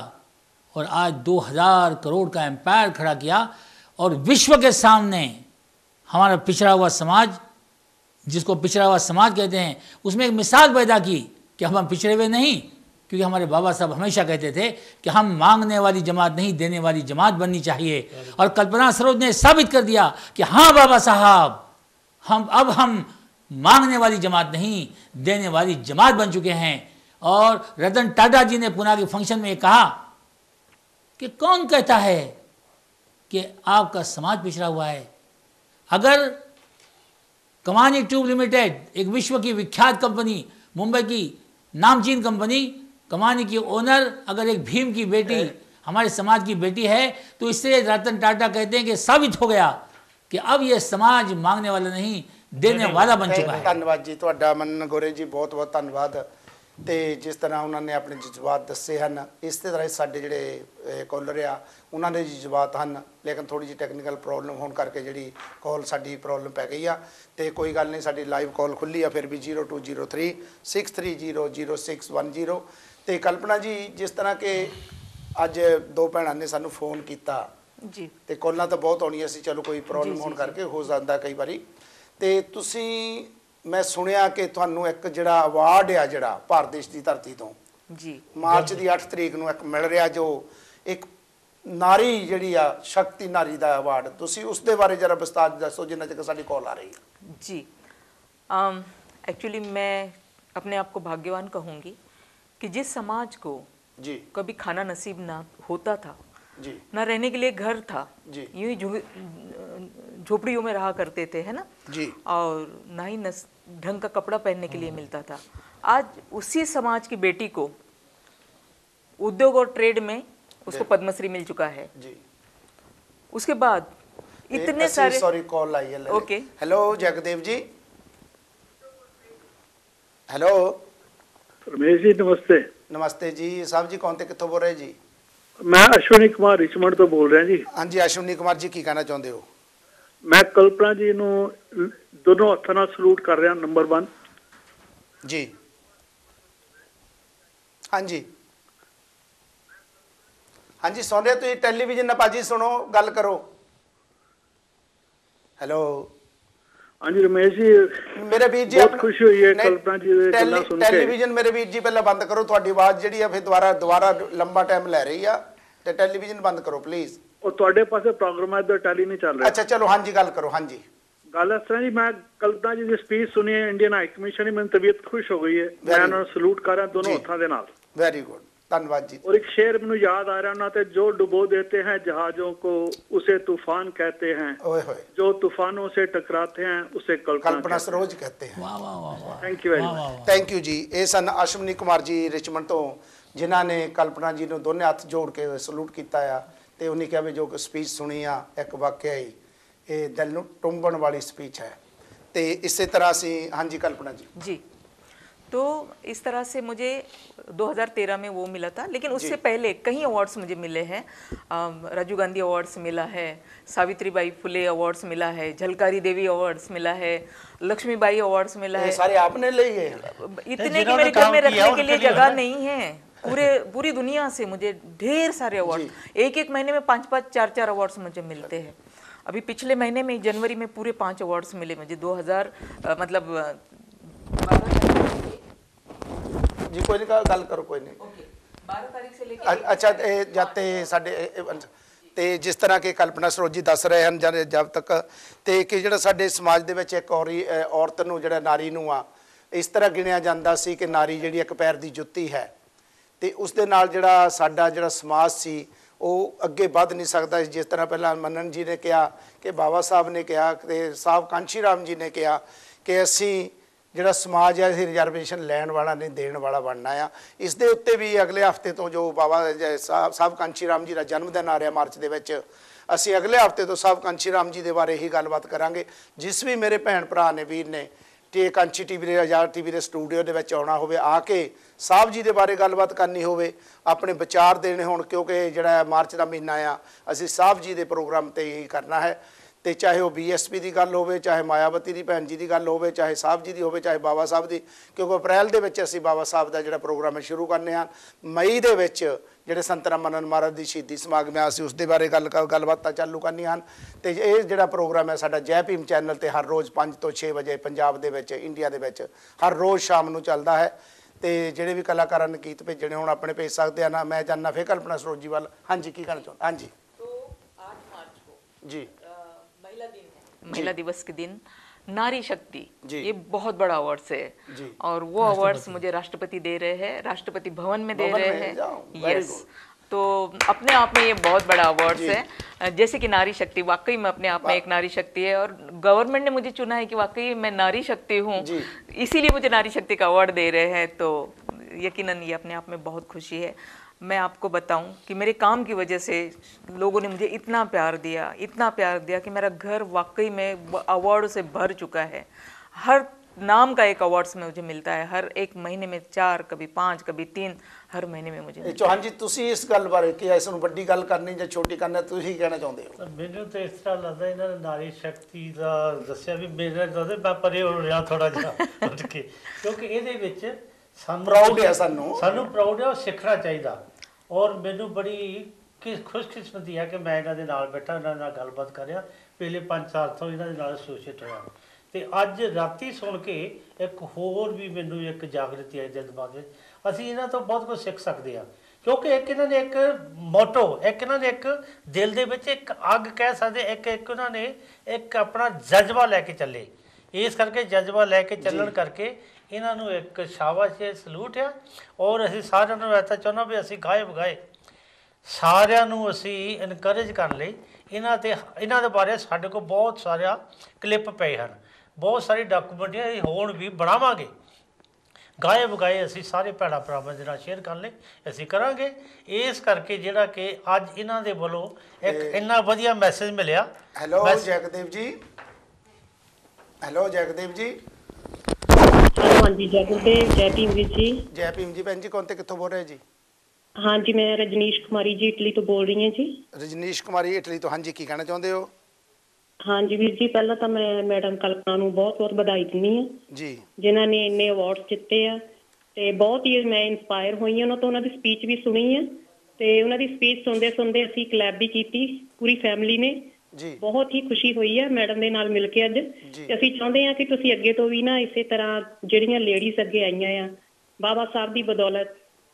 और आज 2000 करोड़ का एम्पायर खड़ा किया और विश्व के सामने हमारा पिछड़ा हुआ समाज, जिसको पिछड़ा हुआ समाज कहते हैं, उसमें एक मिसाल पैदा की कि हम पिछड़े हुए नहीं, क्योंकि हमारे बाबा साहब हमेशा कहते थे कि हम मांगने वाली जमात नहीं, देने वाली जमात बननी चाहिए। और कल्पना सरोज ने साबित कर दिया कि हाँ बाबा साहब, हम मांगने वाली जमात नहीं, देने वाली जमात बन चुके हैं। और रतन टाटा जी ने पुणे के फंक्शन में कहा कि कौन कहता है कि आपका समाज पिछड़ा हुआ है। अगर कमानी ट्यूब लिमिटेड, एक विश्व की विख्यात कंपनी, मुंबई की नामचीन कंपनी, कमानी की ओनर अगर एक भीम की बेटी, हमारे समाज की बेटी है, तो इससे रतन टाटा कहते हैं कि साबित हो गया कि अब ये समाज मांगने वाला नहीं, देने वाला बन चुका है। धन्यवाद जी ਤੁਹਾਡਾ ਮਨਨ ਗੋਰੇ ਜੀ, ਬਹੁਤ ਬਹੁਤ ਧੰਨਵਾਦ। ਤੇ ਜਿਸ ਤਰ੍ਹਾਂ ਉਹਨਾਂ ਨੇ ਆਪਣੇ ਜਜ਼ਬਾਤ ਦੱਸੇ ਹਨ, ਇਸ ਤਰ੍ਹਾਂ ਹੀ ਸਾਡੇ ਜਿਹੜੇ ਕਾਲਰ ਆ ਉਹਨਾਂ ਦੇ ਜਜ਼ਬਾਤ ਹਨ, ਲੇਕਿਨ ਥੋੜੀ ਜਿਹੀ ਟੈਕਨੀਕਲ ਪ੍ਰੋਬਲਮ ਹੋਣ ਕਰਕੇ ਜਿਹੜੀ ਕਾਲ ਸਾਡੀ ਪ੍ਰੋਬਲਮ ਪੈ ਗਈ ਆ। ਤੇ ਕੋਈ ਗੱਲ ਨਹੀਂ, ਸਾਡੀ ਲਾਈਵ ਕਾਲ ਖੁੱਲੀ ਆ ਫਿਰ ਵੀ 0203 6300610। ਤੇ ਕਲਪਨਾ ਜੀ, ਜਿਸ ਤਰ੍ਹਾਂ ਕਿ ਅੱਜ 2 ਭੈਣਾਂ ਨੇ ਸਾਨੂੰ ਫੋਨ ਕੀਤਾ जी ਤੇ ਕਾਲਾਂ ਤਾਂ ਬਹੁਤ ਆਉਣੀਆਂ ਸੀ, ਚਲੋ ਕੋਈ ਪ੍ਰੋਬਲਮ ਹੋਣ ਕਰਕੇ ਹੋ ਜਾਂਦਾ ਕਈ ਵਾਰੀ। ਤੇ ਤੁਸੀਂ, ਮੈਂ ਸੁਣਿਆ ਕਿ ਤੁਹਾਨੂੰ ਇੱਕ ਜਿਹੜਾ ਅਵਾਰਡ ਆ ਜਿਹੜਾ ਭਾਰਤ ਦੇਸ਼ ਦੀ ਧਰਤੀ ਤੋਂ जी ਮਾਰਚ ਦੀ 8 ਤਰੀਕ ਨੂੰ ਇੱਕ ਮਿਲ ਰਿਹਾ, ਜੋ ਇੱਕ ਨਾਰੀ ਜਿਹੜੀ ਆ, ਸ਼ਕਤੀ ਨਾਰੀ ਦਾ ਅਵਾਰਡ, ਤੁਸੀਂ ਉਸ ਦੇ ਬਾਰੇ ਜਰਾ ਵਿਸਤਾਰ ਦੱਸੋ ਜਿੰਨਾ ਚਿਰ ਸਾਡੀ ਕਾਲ ਆ ਰਹੀ ਹੈ। जी एक्चुअली मैं अपने आप को भाग्यवान कहूँगी कि जिस समाज को जी कभी खाना नसीब ना होता था, जी ना रहने के लिए घर था, जी। यूं ही झोपड़ियों में रहा करते थे, है ना, जी और ना ही ढंग का कपड़ा पहनने के लिए मिलता था, आज उसी समाज की बेटी को उद्योग और ट्रेड में उसको पद्मश्री मिल चुका है। जी। उसके बाद इतने सारे, सॉरी कॉल आई है। ओके, हेलो जगदेव जी। हेलो रमेश जी नमस्ते। नमस्ते जी साहब जी, कौन थे, कितों बोल रहे जी? मैं अश्विनी कुमार रिचमंड तो बोल रहा जी। हाँ जी अश्विनी कुमार जी, की कहना चाहते हो? मैं कल्पना जी ਨੂੰ ਦੋਨੋਂ ਹੱਥਾਂ ਨਾਲ ਸਲੂਟ ਕਰ ਰਿਹਾ, ਨੰਬਰ 1 जी। हाँ जी हाँ जी, सुन रहे तुम टेलीविजन ना भाजी, सुनो गल करो। हेलो हाँ जी रमेश जी, मेरे वीर जी, बहुत खुशी हुई है कल्पना जी दी गल्लां सुन के। टेलीविजन मेरे वीर जी पहले बंद करो, ਤੁਹਾਡੀ ਆਵਾਜ਼ ਜਿਹੜੀ ਆ ਫਿਰ ਦੁਬਾਰਾ ਲੰਬਾ ਟਾਈਮ ਲੈ ਰਹੀ ਆ, ਤੇ ਟੈਲੀਵਿਜ਼ਨ ਬੰਦ ਕਰੋ ਪਲੀਜ਼। ਉਹ ਤੁਹਾਡੇ ਪਾਸੇ ਪ੍ਰੋਗਰਾਮ ਹੈ, ਇੱਧਰ ਟੈਲੀ ਨਹੀਂ ਚੱਲ ਰਿਹਾ। ਅੱਛਾ ਚਲੋ, ਹਾਂਜੀ ਗੱਲ ਕਰੋ। ਹਾਂਜੀ ਗੱਲ ਇਸ ਤਰ੍ਹਾਂ ਜੀ, ਮੈਂ ਕਲਪਨਾ ਜੀ ਦੀ ਸਪੀਚ ਸੁਣੀ ਹੈ ਇੰਡੀਅਨ ਹਾਈ ਕਮਿਸ਼ਨ ਦੀ, ਮੈਨੂੰ ਤਬੀਅਤ ਖੁਸ਼ ਹੋ ਗਈ ਹੈ। ਮੈਂ ਉਹਨਾਂ ਨੂੰ ਸਲੂਟ ਕਰ ਰਿਹਾ ਦੋਨੋਂ ਹੱਥਾਂ ਦੇ ਨਾਲ। ਵੈਰੀ ਗੁੱਡ, ਧੰਨਵਾਦ जी। और एक शेर ਮੈਨੂੰ याद आ रहा है, उन्होंने जो डुबो देते हैं जहाजों को उसे तूफान कहते हैं, ओए होए, जो तूफानों से टकराते हैं उसे कल्पना सरोज कहते हैं। वाह वाह वाह वाह, thank you very much. Thank you ਜੀ। ਇਹ ਸਨ ਅਸ਼ਵਨੀ ਕੁਮਾਰ ਜੀ ਰਿਚਮੰਡ ਤੋਂ, ਜਿਨ੍ਹਾਂ ਨੇ ਕਲਪਨਾ ਜੀ ਨੂੰ ਦੋਨੇ ਹੱਥ ਜੋੜ ਕੇ ਸਲੂਟ ਕੀਤਾ ਆ, ਤੇ ਉਹਨੇ ਕਿਹਾ ਵੀ ਜੋ ਸਪੀਚ ਸੁਣੀ ਆ, ਇੱਕ ਵਾਕਿਆ ਹੀ ਇਹ ਦਿਲ ਨੂੰ ਟੁੰਬਣ ਵਾਲੀ ਸਪੀਚ ਹੈ। ਤੇ ਇਸੇ ਤਰ੍ਹਾਂ ਅਸੀਂ, ਹਾਂਜੀ ਕਲਪਨਾ ਜੀ। जी तो इस तरह से मुझे 2013 में वो मिला था, लेकिन उससे पहले कई अवार्ड्स मुझे मिले हैं। राजीव गांधी अवार्ड्स मिला है, सावित्रीबाई फुले अवार्ड्स मिला है, झलकारी देवी अवार्ड्स मिला है, लक्ष्मीबाई अवार्ड्स मिला है। सारे आपने लिए? इतने कि मेरे घर में रखने के लिए जगह नहीं है। पूरी दुनिया से मुझे ढेर सारे अवार्ड, एक महीने में 5-5, 4-4 अवार्ड्स मुझे मिलते हैं। अभी पिछले महीने में जनवरी में पूरे 5 अवार्ड्स मिले मुझे 2000 मतलब 12 जी कोई नहीं गल करो कोई नहीं 12 तारीख से लेकर अच्छा जाते साडे ਤੇ ਜਿਸ ਤਰ੍ਹਾਂ ਕਿ ਕਲਪਨਾ ਸਰੋਤ ਜੀ ਦੱਸ ਰਹੇ ਹਨ ਜਦ ਤੱਕ ਤੇ ਕਿ ਜਿਹੜਾ ਸਾਡੇ ਸਮਾਜ ਦੇ ਵਿੱਚ ਇੱਕ ਔਰਤ ਨੂੰ ਜਿਹੜਾ ਨਾਰੀ ਨੂੰ ਆ ਇਸ ਤਰ੍ਹਾਂ ਗਿਣਿਆ ਜਾਂਦਾ ਸੀ ਕਿ ਨਾਰੀ ਜਿਹੜੀ ਇੱਕ ਪੈਰ ਦੀ ਜੁੱਤੀ ਹੈ ਤੇ ਉਸ ਦੇ ਨਾਲ ਜਿਹੜਾ ਸਾਡਾ ਜਿਹੜਾ ਸਮਾਜ ਸੀ ਉਹ ਅੱਗੇ ਵੱਧ ਨਹੀਂ ਸਕਦਾ। ਜਿਸ ਤਰ੍ਹਾਂ ਪਹਿਲਾਂ ਮੰਨਨ ਜੀ ਨੇ ਕਿਹਾ ਕਿ ਬਾਬਾ ਸਾਹਿਬ ਨੇ ਕਿਹਾ ਤੇ ਸਾਹਿਬ ਕਾਂਸ਼ੀ ਰਾਮ ਜੀ ਨੇ ਕਿਹਾ ਕਿ ਅਸੀਂ ਜਿਹੜਾ ਸਮਾਜ ਹੈ ਇਹ ਰਿਜ਼ਰਵੇਸ਼ਨ ਲੈਣ ਵਾਲਾ ਨਹੀਂ ਦੇਣ ਵਾਲਾ ਬਣਨਾ ਆ। ਇਸ ਦੇ ਉੱਤੇ ਵੀ ਅਗਲੇ ਹਫਤੇ ਤੋਂ ਜੋ ਬਾਬਾ ਸਾਹਿਬ ਕਾਂਸ਼ੀ ਰਾਮ ਜੀ ਦਾ ਜਨਮ ਦਿਨ ਆ ਰਿਹਾ ਮਾਰਚ ਦੇ ਵਿੱਚ, ਅਸੀਂ ਅਗਲੇ ਹਫਤੇ ਤੋਂ ਸਾਹਿਬ ਕਾਂਸ਼ੀ ਰਾਮ ਜੀ ਦੇ ਬਾਰੇ ਹੀ ਗੱਲਬਾਤ ਕਰਾਂਗੇ। ਜਿਸ ਵੀ ਮੇਰੇ ਭੈਣ ਭਰਾ ਨੇ ਵੀਰ ਨੇ ਤੇ ਕਾਂਸ਼ੀ ਟੀਵੀ ਦੇ ਆਜ਼ਾਦ ਟੀਵੀ ਦੇ ਸਟੂਡੀਓ ਦੇ ਵਿੱਚ ਆਉਣਾ ਹੋਵੇ, ਆ ਕੇ ਸਾਹਿਬ ਜੀ ਦੇ ਬਾਰੇ ਗੱਲਬਾਤ ਕਰਨੀ ਹੋਵੇ, ਆਪਣੇ ਵਿਚਾਰ ਦੇਣੇ ਹੋਣ, ਕਿਉਂਕਿ ਜਿਹੜਾ ਮਾਰਚ ਦਾ ਮਹੀਨਾ ਆ ਅਸੀਂ ਸਾਹਿਬ ਜੀ ਦੇ ਪ੍ਰੋਗਰਾਮ ਤੇ ਹੀ ਕਰਨਾ ਹੈ। ਤੇ ਚਾਹੇ ਉਹ BSP ਦੀ ਗੱਲ ਹੋਵੇ, ਚਾਹੇ ਮਾਇਆਵਤੀ ਦੀ ਭੈਣ ਜੀ ਦੀ ਗੱਲ ਹੋਵੇ, ਚਾਹੇ ਸਾਹਿਬ ਜੀ ਦੀ ਹੋਵੇ, ਚਾਹੇ ਬਾਬਾ ਸਾਹਿਬ ਦੀ, ਕਿਉਂਕਿ ਅਪ੍ਰੈਲ ਦੇ ਵਿੱਚ ਅਸੀਂ ਬਾਬਾ ਸਾਹਿਬ ਦਾ ਜਿਹੜਾ ਪ੍ਰੋਗਰਾਮ ਹੈ ਸ਼ੁਰੂ ਕਰਨੇ ਆ। ਮਈ ਦੇ ਵਿੱਚ ਜਿਹੜੇ ਸੰਤ ਰਾਮ ਮਨਨ ਮਹਾਰਾਜ ਦੀ ਸ਼ਹੀਦੀ ਸਮਾਗਮ ਹੈ ਅਸੀਂ ਉਸ ਦੇ ਬਾਰੇ ਗੱਲਬਾਤਾਂ ਚਾਲੂ ਕਰਨੀਆਂ ਹਨ। ਤੇ ਇਹ ਜਿਹੜਾ ਪ੍ਰੋਗਰਾਮ ਹੈ ਸਾਡਾ ਜੈ ਭੀਮ ਚੈਨਲ ਤੇ ਹਰ ਰੋਜ਼ 5 ਤੋਂ 6 ਵਜੇ ਪੰਜਾਬ ਦੇ ਵਿੱਚ ਇੰਡੀਆ ਦੇ ਵਿੱਚ ਹਰ ਰੋਜ਼ ਸ਼ਾਮ ਨੂੰ ਚੱਲਦਾ ਹੈ। ਤੇ ਜਿਹੜੇ ਵੀ ਕਲਾਕਾਰਾਂ ਨੇ ਗੀਤ ਭੇਜਣੇ ਹੁਣ ਆਪਣੇ ਭੇਜ ਸਕਦੇ ਆ ਨਾ। ਮੈਂ ਜਾਨਣਾ ਫਿਰ ਕਲਪਨਾ ਸਰੋਤ ਜੀ ਵੱਲ। ਹਾਂਜੀ ਕੀ ਕਹਿਣਾ ਚਾਹੁੰਦਾ? ਹਾਂਜੀ तो 8 मार्च को जी महिला दिन है, महिला दिवस के दिन नारी शक्ति जी। ये बहुत बड़ा अवार्ड्स है जी। और वो अवार्ड्स मुझे राष्ट्रपति दे रहे हैं, राष्ट्रपति भवन में दे भवन रहे में हैं। जाओ, very यस, good। तो अपने आप में ये बहुत बड़ा अवार्ड्स है। जैसे कि नारी शक्ति वाकई में अपने आप में एक नारी शक्ति है और गवर्नमेंट ने मुझे चुना है कि वाकई मैं नारी शक्ति हूँ, इसीलिए मुझे नारी शक्ति का अवार्ड दे रहे हैं। तो यकीनन ये अपने आप में बहुत खुशी है। मैं आपको बताऊं कि मेरे काम की वजह से लोगों ने मुझे इतना प्यार दिया कि मेरा घर वाकई में अवार्ड से भर चुका है। हर नाम का एक अवार्ड्स में मुझे मिलता है, हर एक महीने में 4, कभी 5, कभी 3, हर महीने में मुझे। चौहान जी ਤੁਸੀਂ ਇਸ ਗੱਲ ਬਾਰੇ ਕੀ ਇਸ ਨੂੰ ਵੱਡੀ ਗੱਲ ਕਰਨੀ ਜਾਂ ਛੋਟੀ ਕਰਨਾ ਤੁਸੀਂ ਕਹਿਣਾ ਚਾਹੁੰਦੇ ਹੋ? ਮੈਨੂੰ ਤਾਂ ਇਸ ਤਰ੍ਹਾਂ ਲੱਗਦਾ ਇਹਨਾਂ ਨੇ ਨਾਰੀ ਸ਼ਕਤੀ ਦਾ ਦੱਸਿਆ ਵੀ ਮੇਰੇ ਲੱਗਦਾ ਮੈਂ ਪਰੇ ਹੋ ਰਿਹਾ ਥੋੜਾ ਜਿਹਾ ਉੱਠ ਕੇ, ਕਿਉਂਕਿ ਇਹਦੇ ਵਿੱਚ ਸਾਨੂੰ ਪ੍ਰਾਊਡ ਹੈ, ਸਾਨੂੰ ਪ੍ਰਾਊਡ ਹੈ, ਉਹ ਸਿੱਖਣਾ ਚਾਹੀਦਾ। ਔਰ ਮੈਨੂੰ ਬੜੀ ਖੁਸ਼ਕਿਸਮਤੀ ਹੈ ਕਿ ਮੈਂ ਇਹਨਾਂ ਦੇ ਨਾਲ ਬੈਠਾ, ਇਹਨਾਂ ਨਾਲ ਗੱਲਬਾਤ ਕਰਿਆ। ਪਿਛਲੇ 5 ਸਾਲ ਤੋਂ ਇਹਨਾਂ ਦੇ ਨਾਲ ਐਸੋਸੀਏਟ ਹੋਇਆ ਤੇ ਅੱਜ ਰਾਤੀ ਸੁਣ ਕੇ ਇੱਕ ਹੋਰ ਵੀ ਮੈਨੂੰ ਇੱਕ ਜਾਗਰਤੀ ਆਈ ਦਿਲ ਦਿਮਾਗ ਵਿੱਚ। ਅਸੀਂ ਇਹਨਾਂ ਤੋਂ ਬਹੁਤ ਕੁਝ ਸਿੱਖ ਸਕਦੇ ਹਾਂ, ਕਿਉਂਕਿ ਇੱਕ ਇਹਨਾਂ ਨੇ ਇੱਕ ਮੋਟੋ, ਇੱਕ ਇਹਨਾਂ ਨੇ ਇੱਕ ਦਿਲ ਦੇ ਵਿੱਚ ਇੱਕ ਅੱਗ ਕਹਿ ਸਕਦੇ, ਇੱਕ ਉਹਨਾਂ ਨੇ ਇੱਕ ਆਪਣਾ ਜਜ਼ਬਾ ਲੈ ਕੇ ਚੱਲੇ। ਇਸ ਕਰਕੇ ਜਜ਼ਬਾ ਲੈ ਕੇ ਚੱਲਣ ਕਰਕੇ ਇਹਨਾਂ ਨੂੰ ਇੱਕ ਸ਼ਾਬਾਸ਼ ਹੈ, ਸਲੂਟ ਆ। ਔਰ ਅਸੀਂ ਸਾਰਿਆਂ ਨੂੰ ਐਸਾ ਚਾਹੁੰਦਾ ਵੀ ਅਸੀਂ ਗਾਏ ਬਗਾਏ ਸਾਰਿਆਂ ਨੂੰ ਅਸੀਂ ਇਨਕਰੇਜ ਕਰਨ ਲਈ ਇਹਨਾਂ ਦੇ ਬਾਰੇ ਸਾਡੇ ਕੋਲ ਬਹੁਤ ਸਾਰਾ ਕਲਿੱਪ ਪਏ ਹਨ, ਬਹੁਤ ਸਾਰੀ ਡਾਕੂਮੈਂਟਰੀ ਹੁਣ ਵੀ ਬਣਾਵਾਂਗੇ। ਗਾਏ ਬਗਾਏ ਅਸੀਂ ਸਾਰੇ ਭੈਣਾਂ ਭਰਾਵਾਂ ਦੇ ਨਾਲ ਸ਼ੇਅਰ ਕਰਨ ਲਈ ਅਸੀਂ ਕਰਾਂਗੇ। ਇਸ ਕਰਕੇ ਜਿਹੜਾ ਕਿ ਅੱਜ ਇਹਨਾਂ ਦੇ ਵੱਲੋਂ ਇੱਕ ਇੰਨਾ ਵਧੀਆ ਮੈਸੇਜ ਮਿਲਿਆ। ਹੈਲੋ ਜੈਗਦੇਵ ਜੀ, ਹੈਲੋ ਜੈਗਦੇਵ ਜੀ। हाँ जी, जय गुरुदेव, जय भीम जी। जय भीम जी। भैन जी कौन ते कित्थों बोल रहे जी? हाँ जी, मैं रजनीश कुमारी जी इटली तो बोल रही हूँ जी। रजनीश कुमारी इटली तो। हाँ जी की कहना चाहते हो? हाँ जी वीर जी, पहला तो मैं मैडम कल्पना ਨੂੰ ਬਹੁਤ ਵਧਾਈ ਦਿੰਦੀ ਹਾਂ ਜੀ, ਜਿਨ੍ਹਾਂ ਨੇ ਇੰਨੇ ਅਵਾਰਡ ਜਿੱਤੇ ਆ ਤੇ ਬਹੁਤ ਹੀ ਮੈਂ ਇਨਸਪਾਇਰ ਹੋਈ ਹਾਂ ਉਹਨਾਂ ਤੋਂ। ਉਹਨਾਂ ਦੀ ਸਪੀਚ ਵੀ ਸੁਣੀ ਹੈ ਤੇ ਉਹਨਾਂ ਦੀ ਸਪੀਚ ਸੁਣਦੇ ਅਸੀਂ ਕਲੈਬ ਵੀ ਕੀਤੀ ਪੂਰੀ ਫੈਮਿਲੀ ਨੇ ਜੀ। ਬਹੁਤ ਹੀ ਖੁਸ਼ੀ ਹੋਈ ਹੈ ਮੈਡਮ ਦੇ ਨਾਲ ਮਿਲ ਕੇ ਅੱਜ। ਤੇ ਅਸੀਂ ਚਾਹੁੰਦੇ ਹਾਂ ਕਿ ਤੁਸੀਂ ਅੱਗੇ ਤੋਂ ਵੀ ਨਾ ਇਸੇ ਤਰ੍ਹਾਂ ਜਿਹੜੀਆਂ ਲੇਡੀਜ਼ ਅੱਗੇ ਆਈਆਂ ਆ ਬਾਬਾ ਸਾਹਿਬ ਦੀ ਬਦੌਲਤ,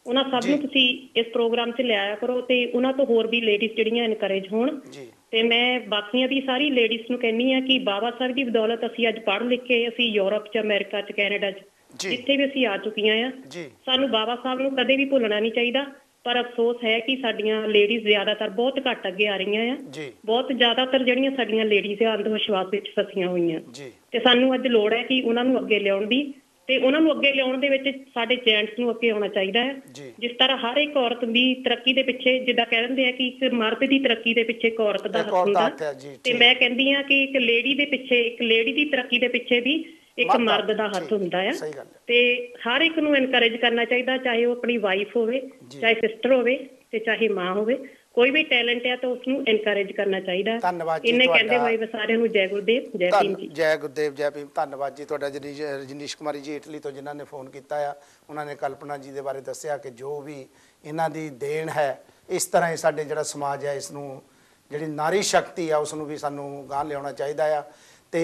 ਉਹਨਾਂ ਸਭ ਨੂੰ ਤੁਸੀਂ ਇਸ ਪ੍ਰੋਗਰਾਮ 'ਚ ਲਿਆਇਆ ਕਰੋ ਤੇ ਉਹਨਾਂ ਤੋਂ ਹੋਰ ਵੀ ਲੇਡੀਜ਼ ਜਿਹੜੀਆਂ ਇਨਕਰੇਜ ਹੋਣ। ਤੇ ਮੈਂ ਬਾਕੀਆਂ ਦੀ ਸਾਰੀ ਲੇਡੀਜ਼ ਨੂੰ ਕਹਿੰਦੀ ਹਾਂ ਕਿ ਬਾਬਾ ਸਾਹਿਬ ਦੀ ਬਦੌਲਤ ਅਸੀਂ ਅੱਜ ਪੜ੍ਹ ਲਿਖ ਕੇ ਅਸੀਂ ਯੂਰਪ 'ਚ, ਅਮਰੀਕਾ 'ਚ, ਕੈਨੇਡਾ 'ਚ ਜਿੱਥੇ ਵੀ ਅਸੀਂ ਆ ਚੁੱਕੀਆਂ ਆ। ਸਾਨੂੰ ਬਾਬਾ ਸਾਹਿਬ ਨੂੰ ਕਦੇ ਵੀ ਭੁੱਲਣਾ ਨਹੀਂ ਚਾਹੀਦਾ। ਪਰ ਅਫਸੋਸ ਹੈ ਕਿ ਸਾਡੀਆਂ ਲੇਡੀਜ਼ ਜ਼ਿਆਦਾਤਰ ਬਹੁਤ ਘੱਟ ਅੱਗੇ ਆ ਰਹੀਆਂ ਆ। ਬਹੁਤ ਜ਼ਿਆਦਾਤਰ ਜਿਹੜੀਆਂ ਸਾਡੀਆਂ ਲੇਡੀਜ਼ ਆ ਅੰਧ ਵਿਸ਼ਵਾਸ ਵਿੱਚ ਫਸੀਆਂ ਹੋਈਆਂ ਤੇ ਸਾਨੂੰ ਅੱਜ ਲੋੜ ਹੈ ਕਿ ਉਹਨਾਂ ਨੂੰ ਅੱਗੇ ਲਿਆਉਣ ਦੀ। ਤੇ ਉਹਨਾਂ ਨੂੰ ਅੱਗੇ ਲਿਆਉਣ ਦੇ ਵਿੱਚ ਸਾਡੇ ਜੈਂਟਸ ਨੂੰ ਅੱਗੇ ਆਉਣਾ ਚਾਹੀਦਾ ਹੈ। ਜਿਸ ਤਰ੍ਹਾਂ ਹਰ ਇੱਕ ਔਰਤ ਦੀ ਤਰੱਕੀ ਦੇ ਪਿੱਛੇ ਜਿੱਦਾਂ ਕਹਿ ਦਿੰਦੇ ਆ ਕਿ ਇੱਕ ਮਰਦ ਦੀ ਤਰੱਕੀ ਦੇ ਪਿੱਛੇ ਇੱਕ ਔਰਤ ਦਾ ਹੱਥ ਹੁੰਦਾ, ਤੇ ਮੈਂ ਕਹਿੰਦੀ ਹਾਂ ਕਿ ਇੱਕ ਲੇਡੀ ਦੇ ਪਿੱਛੇ, ਇੱਕ ਲੇਡੀ ਦੀ ਤਰੱਕੀ ਦੇ ਪਿੱਛੇ ਵੀ ਇੱਕ ਮਰਦ ਦਾ ਹੱਥ ਹੁੰਦਾ ਆ। ਤੇ ਹਰ ਇੱਕ ਨੂੰ ਇਨਕਰੇਜ ਕਰਨਾ ਚਾਹੀਦਾ, ਚਾਹੇ ਉਹ ਆਪਣੀ ਵਾਈਫ ਹੋਵੇ, ਚਾਹੇ ਸਿਸਟਰ ਹੋਵੇ ਤੇ ਚਾਹੇ ਮਾਂ ਹੋਵੇ। ਕੋਈ ਵੀ ਟੈਲੈਂਟ ਹੈ ਤਾਂ ਉਸ ਨੂੰ ਇਨਕਰੇਜ ਕਰਨਾ ਚਾਹੀਦਾ। ਧੰਨਵਾਦ ਜੀ। ਇੰਨੇ ਕਹਿੰਦੇ ਹੋਏ ਸਾਰਿਆਂ ਨੂੰ ਜੈ ਗੁਰਦੇਵ, ਜੈ ਭੀਮ ਜੀ। ਜੈ ਗੁਰਦੇਵ, ਜੈ ਭੀਮ। ਧੰਨਵਾਦ ਜੀ ਤੁਹਾਡਾ ਰਜਨੀਸ਼ ਕੁਮਾਰੀ ਜੀ ਇਟਲੀ ਤੋਂ ਜਿਨ੍ਹਾਂ ਨੇ ਫੋਨ ਕੀਤਾ ਆ। ਉਹਨਾਂ ਨੇ ਕਲਪਨਾ ਜੀ ਦੇ ਬਾਰੇ ਦੱਸਿਆ ਕਿ ਜੋ ਵੀ ਇਹਨਾਂ ਦੀ ਦੇਣ ਹੈ ਇਸ ਤਰ੍ਹਾਂ ਹੀ ਸਾਡੇ ਜਿਹੜਾ ਸਮਾਜ ਹੈ ਇਸ ਨੂੰ ਜਿਹੜੀ ਨਾਰੀ ਸ਼ਕਤੀ ਆ ਉਸ ਨੂੰ ਵੀ ਸਾਨੂੰ ਗਾਂਹ ਲਿਆਉਣਾ ਚਾਹੀਦਾ ਆ। ਤੇ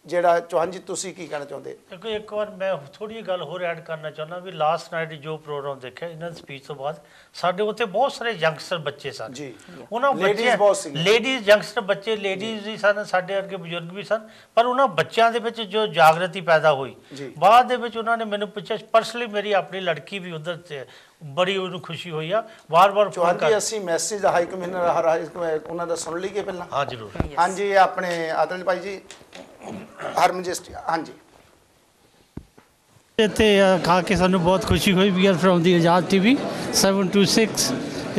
ਜਿਹੜਾ ਚੌਹਾਨ ਜੀ ਤੁਸੀਂ ਕੀ ਕਹਿਣਾ ਚਾਹੁੰਦੇ? ਇੱਕ ਵਾਰ ਮੈਂ ਥੋੜੀ ਜਿਹੀ ਗੱਲ ਹੋਰ ਐਡ ਕਰਨਾ ਚਾਹੁੰਦਾ ਵੀ ਲਾਸਟ ਨਾਈਟ ਜੋ ਪ੍ਰੋਗਰਾਮ ਦੇਖਿਆ ਇਹਨਾਂ ਦੀ ਸਪੀਚ ਤੋਂ ਬਾਅਦ ਸਾਡੇ ਉੱਥੇ ਬਹੁਤ ਸਾਰੇ ਯੰਗਸਟਰ ਬੱਚੇ ਸਨ ਜੀ, ਉਹਨਾਂ ਬੱਚੇ ਲੇਡੀਜ਼ ਯੰਗਸਟਰ ਬੱਚੇ ਲੇਡੀਜ਼ ਵੀ ਸਨ, ਸਾਡੇ ਵਰਗੇ ਬਜ਼ੁਰਗ ਵੀ ਸਨ, ਪਰ ਉਹਨਾਂ ਬੱਚਿਆਂ ਦੇ ਵਿੱਚ ਜੋ ਜਾਗਰਤੀ ਪੈਦਾ ਹੋਈ ਬਾਅਦ ਦੇ ਵਿੱਚ ਉਹਨਾਂ ਨੇ ਮੈਨੂੰ ਪੁੱਛਿਆ ਪਰਸਨਲੀ, ਮੇਰੀ ਆਪਣੀ ਲੜਕੀ ਵੀ ਉਧਰ ਤੇ ਬੜੀ ਉਹਨੂੰ ਖੁਸ਼ੀ ਹੋਈ ਆ ਵਾਰ-ਵਾਰ ਫੋਨ ਕਰ। ਅਸੀਂ ਮੈਸੇਜ ਹਾਈ ਕਮਿਸ਼ਨਰ ਉਹਨਾਂ ਦਾ ਸੁਣ ਲਈਏ ਪਹਿਲਾਂ? ਹਾਂ ਜ਼ਰੂਰ। ਹਾਂਜੀ ਆਪਣੇ ਆਦਲ ਭਾਈ ਜੀ ਹਰਮਨਜਿਸਟ ਹਾਂਜੀ ਇੱਥੇ ਖਾ ਕੇ ਸਾਨੂੰ ਬਹੁਤ ਖੁਸ਼ੀ ਹੋਈ। We are from the Azad TV 726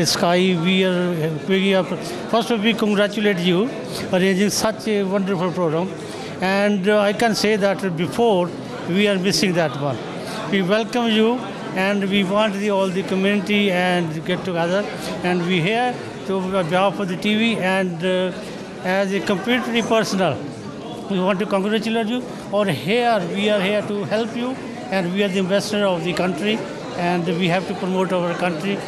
Sky. We are first we congratulate you arranging such a wonderful program, and I can say that before we are missing that one. We welcome you and we want all the community and get together, and we here to behalf of the TV and as a completely personal we want to congratulate you. Or here we are here to help you, and we are the ambassador of the country, and we have to promote our country,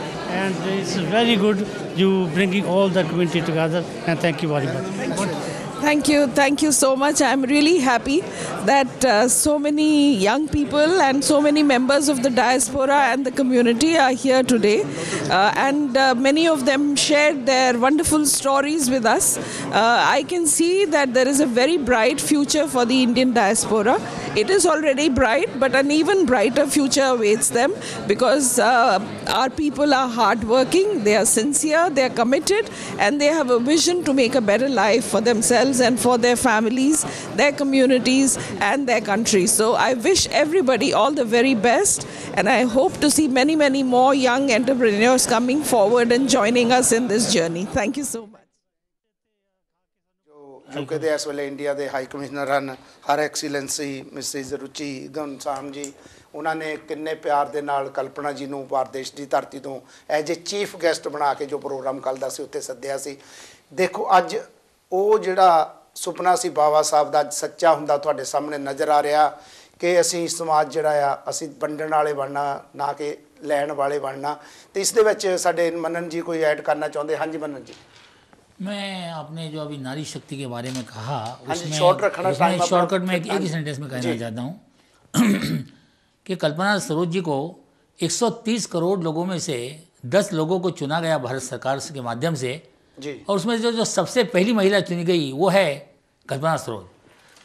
and it's very good you bringing all the community together, and thank you very much. Thank you so much. I'm really happy that so many young people and so many members of the diaspora and the community are here today, and many of them shared their wonderful stories with us. I can see that there is a very bright future for the Indian diaspora. It is already bright, but an even brighter future awaits them, because our people are hardworking, they are sincere, they are committed, and they have a vision to make a better life for themselves and for their families, their communities and their country. So I wish everybody all the very best, and I hope to see many more young entrepreneurs coming forward and joining us in this journey. Thank you so much. UK ਦੇ ਇਸ ਵੇਲੇ India ਦੇ high commissioner ਹਨ ਹਰ ਐਕਸੀਲੈਂਸੀ Mrs ਰੁਚੀ ਘਨਸ਼ਾਮ ਜੀ, ਉਹਨਾਂ ਨੇ ਕਿੰਨੇ ਪਿਆਰ ਦੇ ਨਾਲ ਕਲਪਨਾ ਜੀ ਨੂੰ ਭਾਰਤ ਦੇਸ਼ ਦੀ ਧਰਤੀ ਤੋਂ ਐਜ ਏ ਚੀਫ ਗੈਸਟ ਬਣਾ ਕੇ ਜੋ ਪ੍ਰੋਗਰਾਮ ਕੱਲ੍ਹ ਦਾ ਸੀ ਉੱਥੇ ਸੱਦਿਆ ਸੀ। ਦੇਖੋ ਅੱਜ ਉਹ ਜਿਹੜਾ ਸੁਪਨਾ ਸੀ ਬਾਬਾ ਸਾਹਿਬ ਦਾ ਅੱਜ ਸੱਚਾ ਹੁੰਦਾ ਤੁਹਾਡੇ ਸਾਹਮਣੇ ਨਜ਼ਰ ਆ ਰਿਹਾ ਕਿ ਅਸੀਂ ਸਮਾਜ ਜਿਹੜਾ ਆ ਅਸੀਂ ਵੰਡਣ ਵਾਲੇ ਬਣਨਾ ਨਾ ਕਿ ਲੈਣ ਵਾਲੇ ਬਣਨਾ। ਤੇ ਇਸ ਦੇ ਵਿੱਚ ਸਾਡੇ ਮੰਨਨ ਜੀ ਕੋਈ ऐड करना चाहते? हाँ जी मंनन जी। मैं आपने जो अभी नारी शक्ति के बारे में कहा उसमें शॉर्टकट में एक ही सेंटेंस में कहना चाहता हूँ कि कल्पना सरोज जी को 130 करोड़ लोगों में से 10 लोगों को चुना गया भारत सरकार के माध्यम से जी, और उसमें जो सबसे पहली महिला चुनी गई वो है कल्पना सरोज,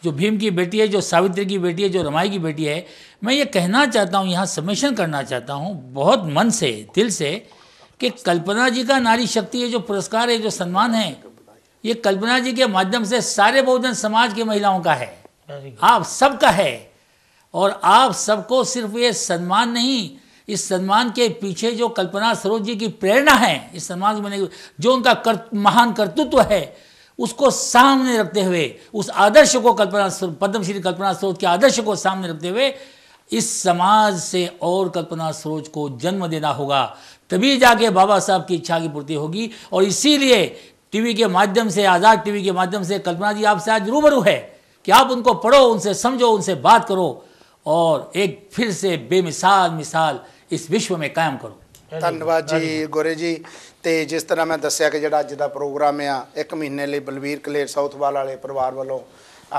जो भीम की बेटी है, जो सावित्री की बेटी है, जो रमाई की बेटी है। मैं ये कहना चाहता हूँ, यहाँ सबमिशन करना चाहता हूँ बहुत मन से दिल से कि कल्पना जी का नारी शक्ति है जो पुरस्कार है, जो सम्मान है, ये कल्पना जी के माध्यम से सारे बहुजन समाज की महिलाओं का है, आप सबका है। और आप सबको सिर्फ ये सम्मान नहीं, इस सम्मान के पीछे जो कल्पना सरोज जी की प्रेरणा है, इस सम्मान में जो उनका महान कर्तृत्व है, उसको सामने रखते हुए, उस आदर्श को पद्मश्री कल्पना सरोज के आदर्श को सामने रखते हुए इस समाज से और कल्पना सरोज को जन्म देना होगा, तभी जाके बाबा साहब की इच्छा की पूर्ति होगी। और इसीलिए टीवी के माध्यम से, आज़ाद टीवी के माध्यम से कल्पना जी आपसे आज रूबरू है कि आप उनको पढ़ो, उनसे समझो, उनसे बात करो और एक फिर से बेमिसाल मिसाल इस विश्व में कायम करो। ਧੰਨਵਾਦ ਜੀ ਗੋਰੇ ਜੀ। ਤੇ ਜਿਸ ਤਰ੍ਹਾਂ ਮੈਂ ਦੱਸਿਆ ਕਿ ਜਿਹੜਾ ਅੱਜ ਦਾ ਪ੍ਰੋਗਰਾਮ ਆ 1 ਮਹੀਨੇ ਲਈ ਬਲਵੀਰ ਕਲੇਰ ਸਾਊਥਵਾਲ ਵਾਲੇ ਪਰਿਵਾਰ ਵੱਲੋਂ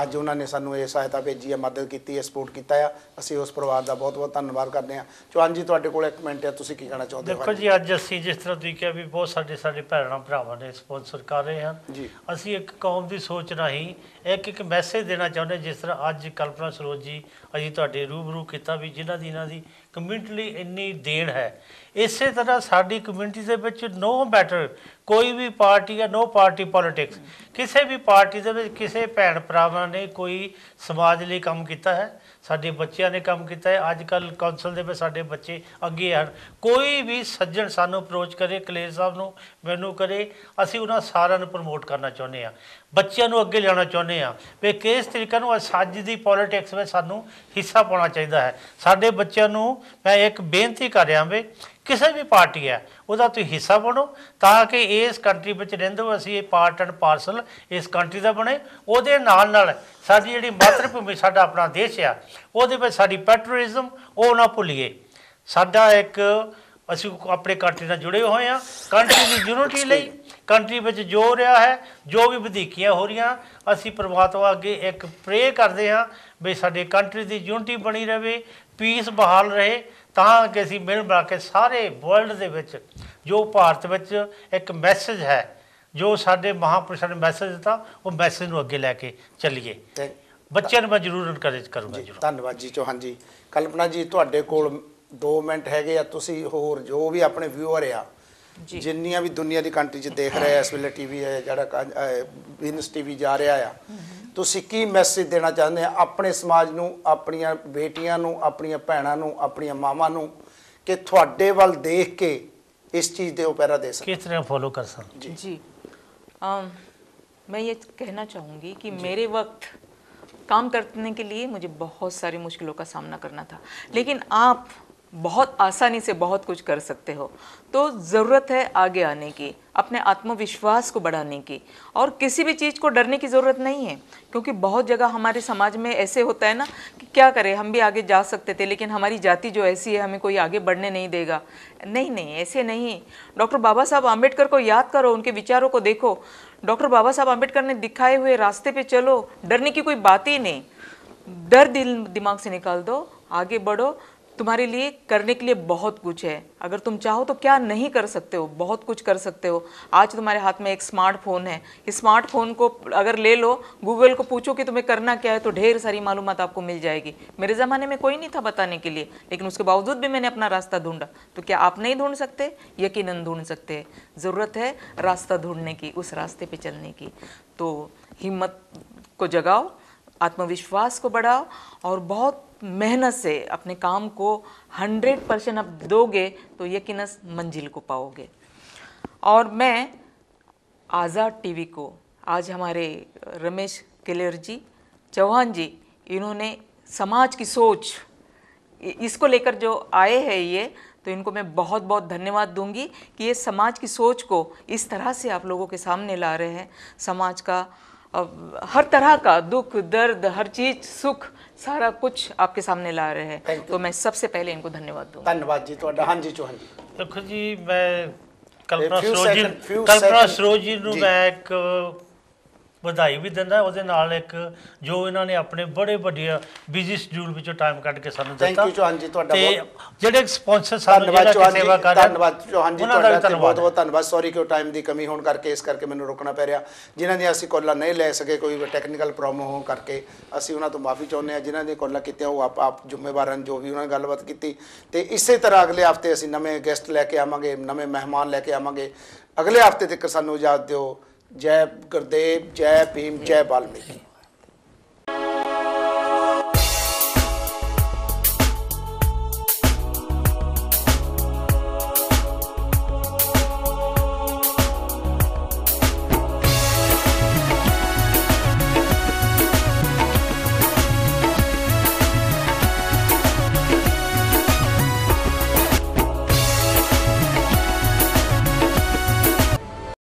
ਅੱਜ ਉਹਨਾਂ ਨੇ ਸਾਨੂੰ ਇਹ ਸਹਾਇਤਾ ਭੇਜੀ ਹੈ, ਮਦਦ ਕੀਤੀ ਹੈ, ਸਪੋਰਟ ਕੀਤਾ ਆ, ਅਸੀਂ ਉਸ ਪਰਿਵਾਰ ਦਾ ਬਹੁਤ ਬਹੁਤ ਧੰਨਵਾਦ ਕਰਦੇ ਹਾਂ। ਚੌਹਾਨ ਜੀ ਤੁਹਾਡੇ ਕੋਲ 1 ਮਿੰਟ ਹੈ, ਤੁਸੀਂ ਕੀ ਕਹਿਣਾ ਚਾਹੁੰਦੇ ਹੋ? ਦੇਖੋ ਜੀ ਅੱਜ ਅਸੀਂ ਜਿਸ ਤਰ੍ਹਾਂ ਤੁਸੀਂ ਕਿਹਾ ਵੀ ਬਹੁਤ ਸਾਡੇ ਭੈਣਾਂ ਭਰਾਵਾਂ ਨੇ ਸਪਾਂਸਰ ਕਰ ਰਹੇ ਹਨ ਜੀ, ਅਸੀਂ ਇੱਕ ਕੌਮ ਦੀ ਸੋਚ ਰਾਹੀਂ ਇੱਕ ਮੈਸੇਜ ਦੇਣਾ ਚਾਹੁੰਦੇ ਜਿਸ ਤਰ੍ਹਾਂ ਅੱਜ ਕਲਪਨਾ ਸਰੋਜ ਜੀ ਅਸੀਂ ਤੁਹਾਡੇ ਰੂਬਰੂ ਕੀਤਾ ਵੀ ਜਿਨ੍ਹਾਂ ਦੀ ਇਹਨਾਂ ਦੀ ਕਮਿਊਨਿਟੀ ਲਈ ਇੰਨੀ ਦੇਣ ਹੈ। ਇਸੇ ਤਰ੍ਹਾਂ ਸਾਡੀ ਕਮਿਊਨਿਟੀ ਦੇ ਵਿੱਚ ਨੋ ਮੈਟਰ ਕੋਈ ਵੀ ਪਾਰਟੀ ਹੈ, ਨੋ ਪਾਰਟੀ ਪੋਲੀਟਿਕਸ, ਕਿਸੇ ਵੀ ਪਾਰਟੀ ਦੇ ਵਿੱਚ ਕਿਸੇ ਭੈਣ ਭਰਾਵਾਂ ਨੇ ਕੋਈ ਸਮਾਜ ਲਈ ਕੰਮ ਕੀਤਾ ਹੈ, ਸਾਡੇ ਬੱਚਿਆਂ ਨੇ ਕੰਮ ਕੀਤਾ ਹੈ। ਅੱਜ ਕੱਲ੍ਹ ਕੌਂਸਲ ਦੇ ਵਿੱਚ ਸਾਡੇ ਬੱਚੇ ਅੱਗੇ ਹਨ। ਕੋਈ ਵੀ ਸੱਜਣ ਸਾਨੂੰ ਅਪਰੋਚ ਕਰੇ, ਕਲੇਰ ਸਾਹਿਬ ਨੂੰ, ਮੈਨੂੰ ਕਰੇ, ਅਸੀਂ ਉਹਨਾਂ ਸਾਰਿਆਂ ਨੂੰ ਪ੍ਰਮੋਟ ਕਰਨਾ ਚਾਹੁੰਦੇ ਹਾਂ, ਬੱਚਿਆਂ ਨੂੰ ਅੱਗੇ ਲਿਆਉਣਾ ਚਾਹੁੰਦੇ ਹਾਂ ਵੀ ਕਿਸ ਤਰੀਕੇ ਨੂੰ ਅੱਜ ਦੀ ਪੋਲੀਟਿਕਸ ਵਿੱਚ ਸਾਨੂੰ ਹਿੱਸਾ ਪਾਉਣਾ ਚਾਹੀਦਾ ਹੈ। ਸਾਡੇ ਬੱਚਿਆਂ ਨੂੰ ਮੈਂ ਇੱਕ ਬੇਨਤੀ ਕਰ ਰਿਹਾ ਵੀ ਕਿਸੇ ਵੀ ਪਾਰਟੀ ਹੈ ਉਹਦਾ ਤੁਸੀਂ ਹਿੱਸਾ ਬਣੋ ਤਾਂ ਕਿ ਇਸ ਕੰਟਰੀ ਵਿੱਚ ਰਹਿੰਦੇ ਹੋ ਅਸੀਂ ਇਹ ਪਾਰਟ ਐਂਡ ਪਾਰਸਲ ਇਸ ਕੰਟਰੀ ਦਾ ਬਣੇ। ਉਹਦੇ ਨਾਲ ਨਾਲ ਸਾਡੀ ਜਿਹੜੀ ਮਾਤਰ ਭੂਮੀ ਸਾਡਾ ਆਪਣਾ ਦੇਸ਼ ਆ ਉਹਦੇ ਵਿੱਚ ਸਾਡੀ ਪੈਟਰੋਲਿਜ਼ਮ ਉਹ ਨਾ ਭੁੱਲੀਏ। ਸਾਡਾ ਇੱਕ ਅਸੀਂ ਆਪਣੇ ਕੰਟਰੀ ਨਾਲ ਜੁੜੇ ਹੋਏ ਹਾਂ। ਕੰਟਰੀ ਦੀ ਯੂਨਿਟੀ ਲਈ ਕੰਟਰੀ ਵਿੱਚ ਜੋ ਰਿਹਾ ਹੈ, ਜੋ ਵੀ ਵਧੀਕੀਆਂ ਹੋ ਰਹੀਆਂ, ਅਸੀਂ ਪ੍ਰਮਾਤਮਾ ਅੱਗੇ ਇੱਕ ਪ੍ਰੇ ਕਰਦੇ ਹਾਂ ਵੀ ਸਾਡੇ ਕੰਟਰੀ ਦੀ ਯੂਨਿਟੀ ਬਣੀ ਰਹੇ, ਪੀਸ ਬਹਾਲ ਰਹੇ, ਤਾਂ ਕਿ ਅਸੀਂ ਮਿਲ ਮਿਲਾ ਕੇ ਸਾਰੇ ਵਰਲਡ ਦੇ ਵਿੱਚ ਜੋ ਭਾਰਤ ਵਿੱਚ ਇੱਕ ਮੈਸੇਜ ਹੈ, ਜੋ ਸਾਡੇ ਮਹਾਂਪੁਰਸ਼ਾਂ ਨੇ ਮੈਸੇਜ ਦਿੱਤਾ, ਉਹ ਮੈਸੇਜ ਨੂੰ ਅੱਗੇ ਲੈ ਕੇ ਚੱਲੀਏ। ਬੱਚਿਆਂ ਨੂੰ ਮੈਂ ਜ਼ਰੂਰ ਇਨਕਰੇਜ ਕਰੂੰਗਾ। ਧੰਨਵਾਦ ਜੀ ਚੌਹਾਨ ਜੀ। ਕਲਪਨਾ ਜੀ, ਤੁਹਾਡੇ ਕੋਲ 2 ਮਿੰਟ ਹੈਗੇ ਆ, ਤੁਸੀਂ ਹੋਰ ਜੋ ਵੀ ਆਪਣੇ ਵਿਊਅਰ ਆ, ਜਿੰਨੀਆਂ ਵੀ ਦੁਨੀਆ ਦੀ ਕੰਟਰੀ 'ਚ ਦੇਖ ਰਹੇ ਆ ਇਸ ਵੇਲੇ ਟੀਵੀ ਹੈ ਜਿਹੜਾ ਵਿਨਸ ਟੀਵੀ ਜਾ ਰਿਹਾ ਆ, ਤੁਸੀਂ ਕੀ ਮੈਸੇਜ ਦੇਣਾ ਚਾਹੁੰਦੇ ਆ ਆਪਣੇ ਸਮਾਜ ਨੂੰ, ਆਪਣੀਆਂ ਬੇਟੀਆਂ ਨੂੰ, ਆਪਣੀਆਂ ਭੈਣਾਂ ਨੂੰ, ਆਪਣੀਆਂ ਮਾਵਾਂ ਨੂੰ, ਕਿ ਤੁਹਾਡੇ ਵੱਲ ਦੇਖ ਕੇ इस चीज़ दे पैरा दे सकते, किस तरह फॉलो कर सकते? जी मैं ये कहना चाहूँगी कि मेरे वक्त काम करने के लिए मुझे बहुत सारी मुश्किलों का सामना करना था, लेकिन आप बहुत आसानी से बहुत कुछ कर सकते हो। तो ज़रूरत है आगे आने की, अपने आत्मविश्वास को बढ़ाने की, और किसी भी चीज़ को डरने की ज़रूरत नहीं है, क्योंकि बहुत जगह हमारे समाज में ऐसे होता है ना कि क्या करें, हम भी आगे जा सकते थे लेकिन हमारी जाति जो ऐसी है हमें कोई आगे बढ़ने नहीं देगा। नहीं नहीं, ऐसे नहीं। डॉक्टर बाबा साहब आम्बेडकर को याद करो, उनके विचारों को देखो। डॉक्टर बाबा साहब आम्बेडकर ने दिखाए हुए रास्ते पे चलो, डरने की कोई बात ही नहीं। डर दिमाग से निकाल दो, आगे बढ़ो। तुम्हारे लिए करने के लिए बहुत कुछ है, अगर तुम चाहो तो क्या नहीं कर सकते हो, बहुत कुछ कर सकते हो। आज तुम्हारे हाथ में एक स्मार्टफोन है, इस स्मार्टफोन को अगर ले लो, गूगल को पूछो कि तुम्हें करना क्या है, तो ढेर सारी मालूमात आपको मिल जाएगी। मेरे ज़माने में कोई नहीं था बताने के लिए, लेकिन उसके बावजूद भी मैंने अपना रास्ता ढूंढा। तो क्या आप नहीं ढूंढ सकते? यकीनन ढूंढ सकते हैं। ज़रूरत है रास्ता ढूंढने की, उस रास्ते पे चलने की। तो हिम्मत को जगाओ, आत्मविश्वास को बढ़ाओ, और बहुत मेहनत से अपने काम को 100% आप दोगे तो यकीनन मंजिल को पाओगे। और मैं आज़ाद टीवी को, आज हमारे रमेश केलेर जी, चौहान जी, इन्होंने समाज की सोच इसको लेकर जो आए हैं ये, तो इनको मैं बहुत बहुत धन्यवाद दूंगी कि ये समाज की सोच को इस तरह से आप लोगों के सामने ला रहे हैं। समाज का हर तरह का दुख दर्द, हर चीज़ सुख, सारा कुछ आपके सामने ला रहे हैं। तो मैं सबसे पहले इनको धन्यवाद दूँ। धन्यवाद जी ਤੁਹਾਡਾ। हाँ जी चौहान जी। देखो जी, मैं कल्पना सरोज जी ਨੂੰ ਮੈਂ ਇੱਕ ਵਧਾਈ ਵੀ ਦਿੰਦਾ, ਉਹਦੇ ਨਾਲ ਇੱਕ ਜੋ ਇਹਨਾਂ ਨੇ ਆਪਣੇ ਬੜੇ ਵੱਡੇ ਬਿਜ਼ੀ ਸ਼ਡਿਊਲ ਵਿੱਚੋਂ ਟਾਈਮ ਕੱਢ ਕੇ ਸਾਨੂੰ ਦਿੱਤਾ। ਥੈਂਕ ਯੂ ਚੌਹਾਨ ਜੀ ਤੁਹਾਡਾ। ਤੇ ਜਿਹੜੇ ਸਪਾਂਸਰ ਸਾਨੂੰ ਜਿਹੜਾ ਸੇਵਾ ਕਰ ਰਹੇ, ਧੰਨਵਾਦ ਚੌਹਾਨ ਜੀ ਤੁਹਾਡਾ, ਬਹੁਤ ਬਹੁਤ ਧੰਨਵਾਦ। ਸੌਰੀ ਕਿ ਟਾਈਮ ਦੀ ਕਮੀ ਹੋਣ ਕਰਕੇ ਇਸ ਕਰਕੇ ਮੈਨੂੰ ਰੁਕਣਾ ਪੈ ਰਿਹਾ। ਜਿਨ੍ਹਾਂ ਦੀਆਂ ਅਸੀਂ ਕਾਲਾਂ ਨਹੀਂ ਲੈ ਸਕੇ, ਕੋਈ ਟੈਕਨੀਕਲ ਪ੍ਰੋਬਲਮ ਹੋਣ ਕਰਕੇ, ਅਸੀਂ ਉਹਨਾਂ ਤੋਂ ਮਾਫੀ ਚਾਹੁੰਦੇ ਹਾਂ। ਜਿਨ੍ਹਾਂ ਦੀਆਂ ਕਾਲਾਂ ਕੀਤੀਆਂ ਉਹ ਆਪ ਜ਼ਿੰਮੇਵਾਰ ਹਨ, ਜੋ ਵੀ ਉਹਨਾਂ ਨੇ ਗੱਲਬਾਤ ਕੀਤੀ। ਤੇ ਇਸੇ ਤਰ੍ਹਾਂ ਅਗਲੇ ਹਫਤੇ ਅਸੀਂ ਨਵੇਂ ਗੈਸਟ ਲੈ ਕੇ ਆਵਾਂਗੇ, ਨਵੇਂ ਮਹਿਮਾਨ ਲੈ ਕੇ ਆਵਾਂਗੇ। ਅਗਲੇ ਹਫਤੇ ਤੱਕ ਸਾਨੂੰ ਇਜਾਜ਼ਤ ਦਿਓ। जय गुरुदेव, जय भीम, जय वाल्मीकि।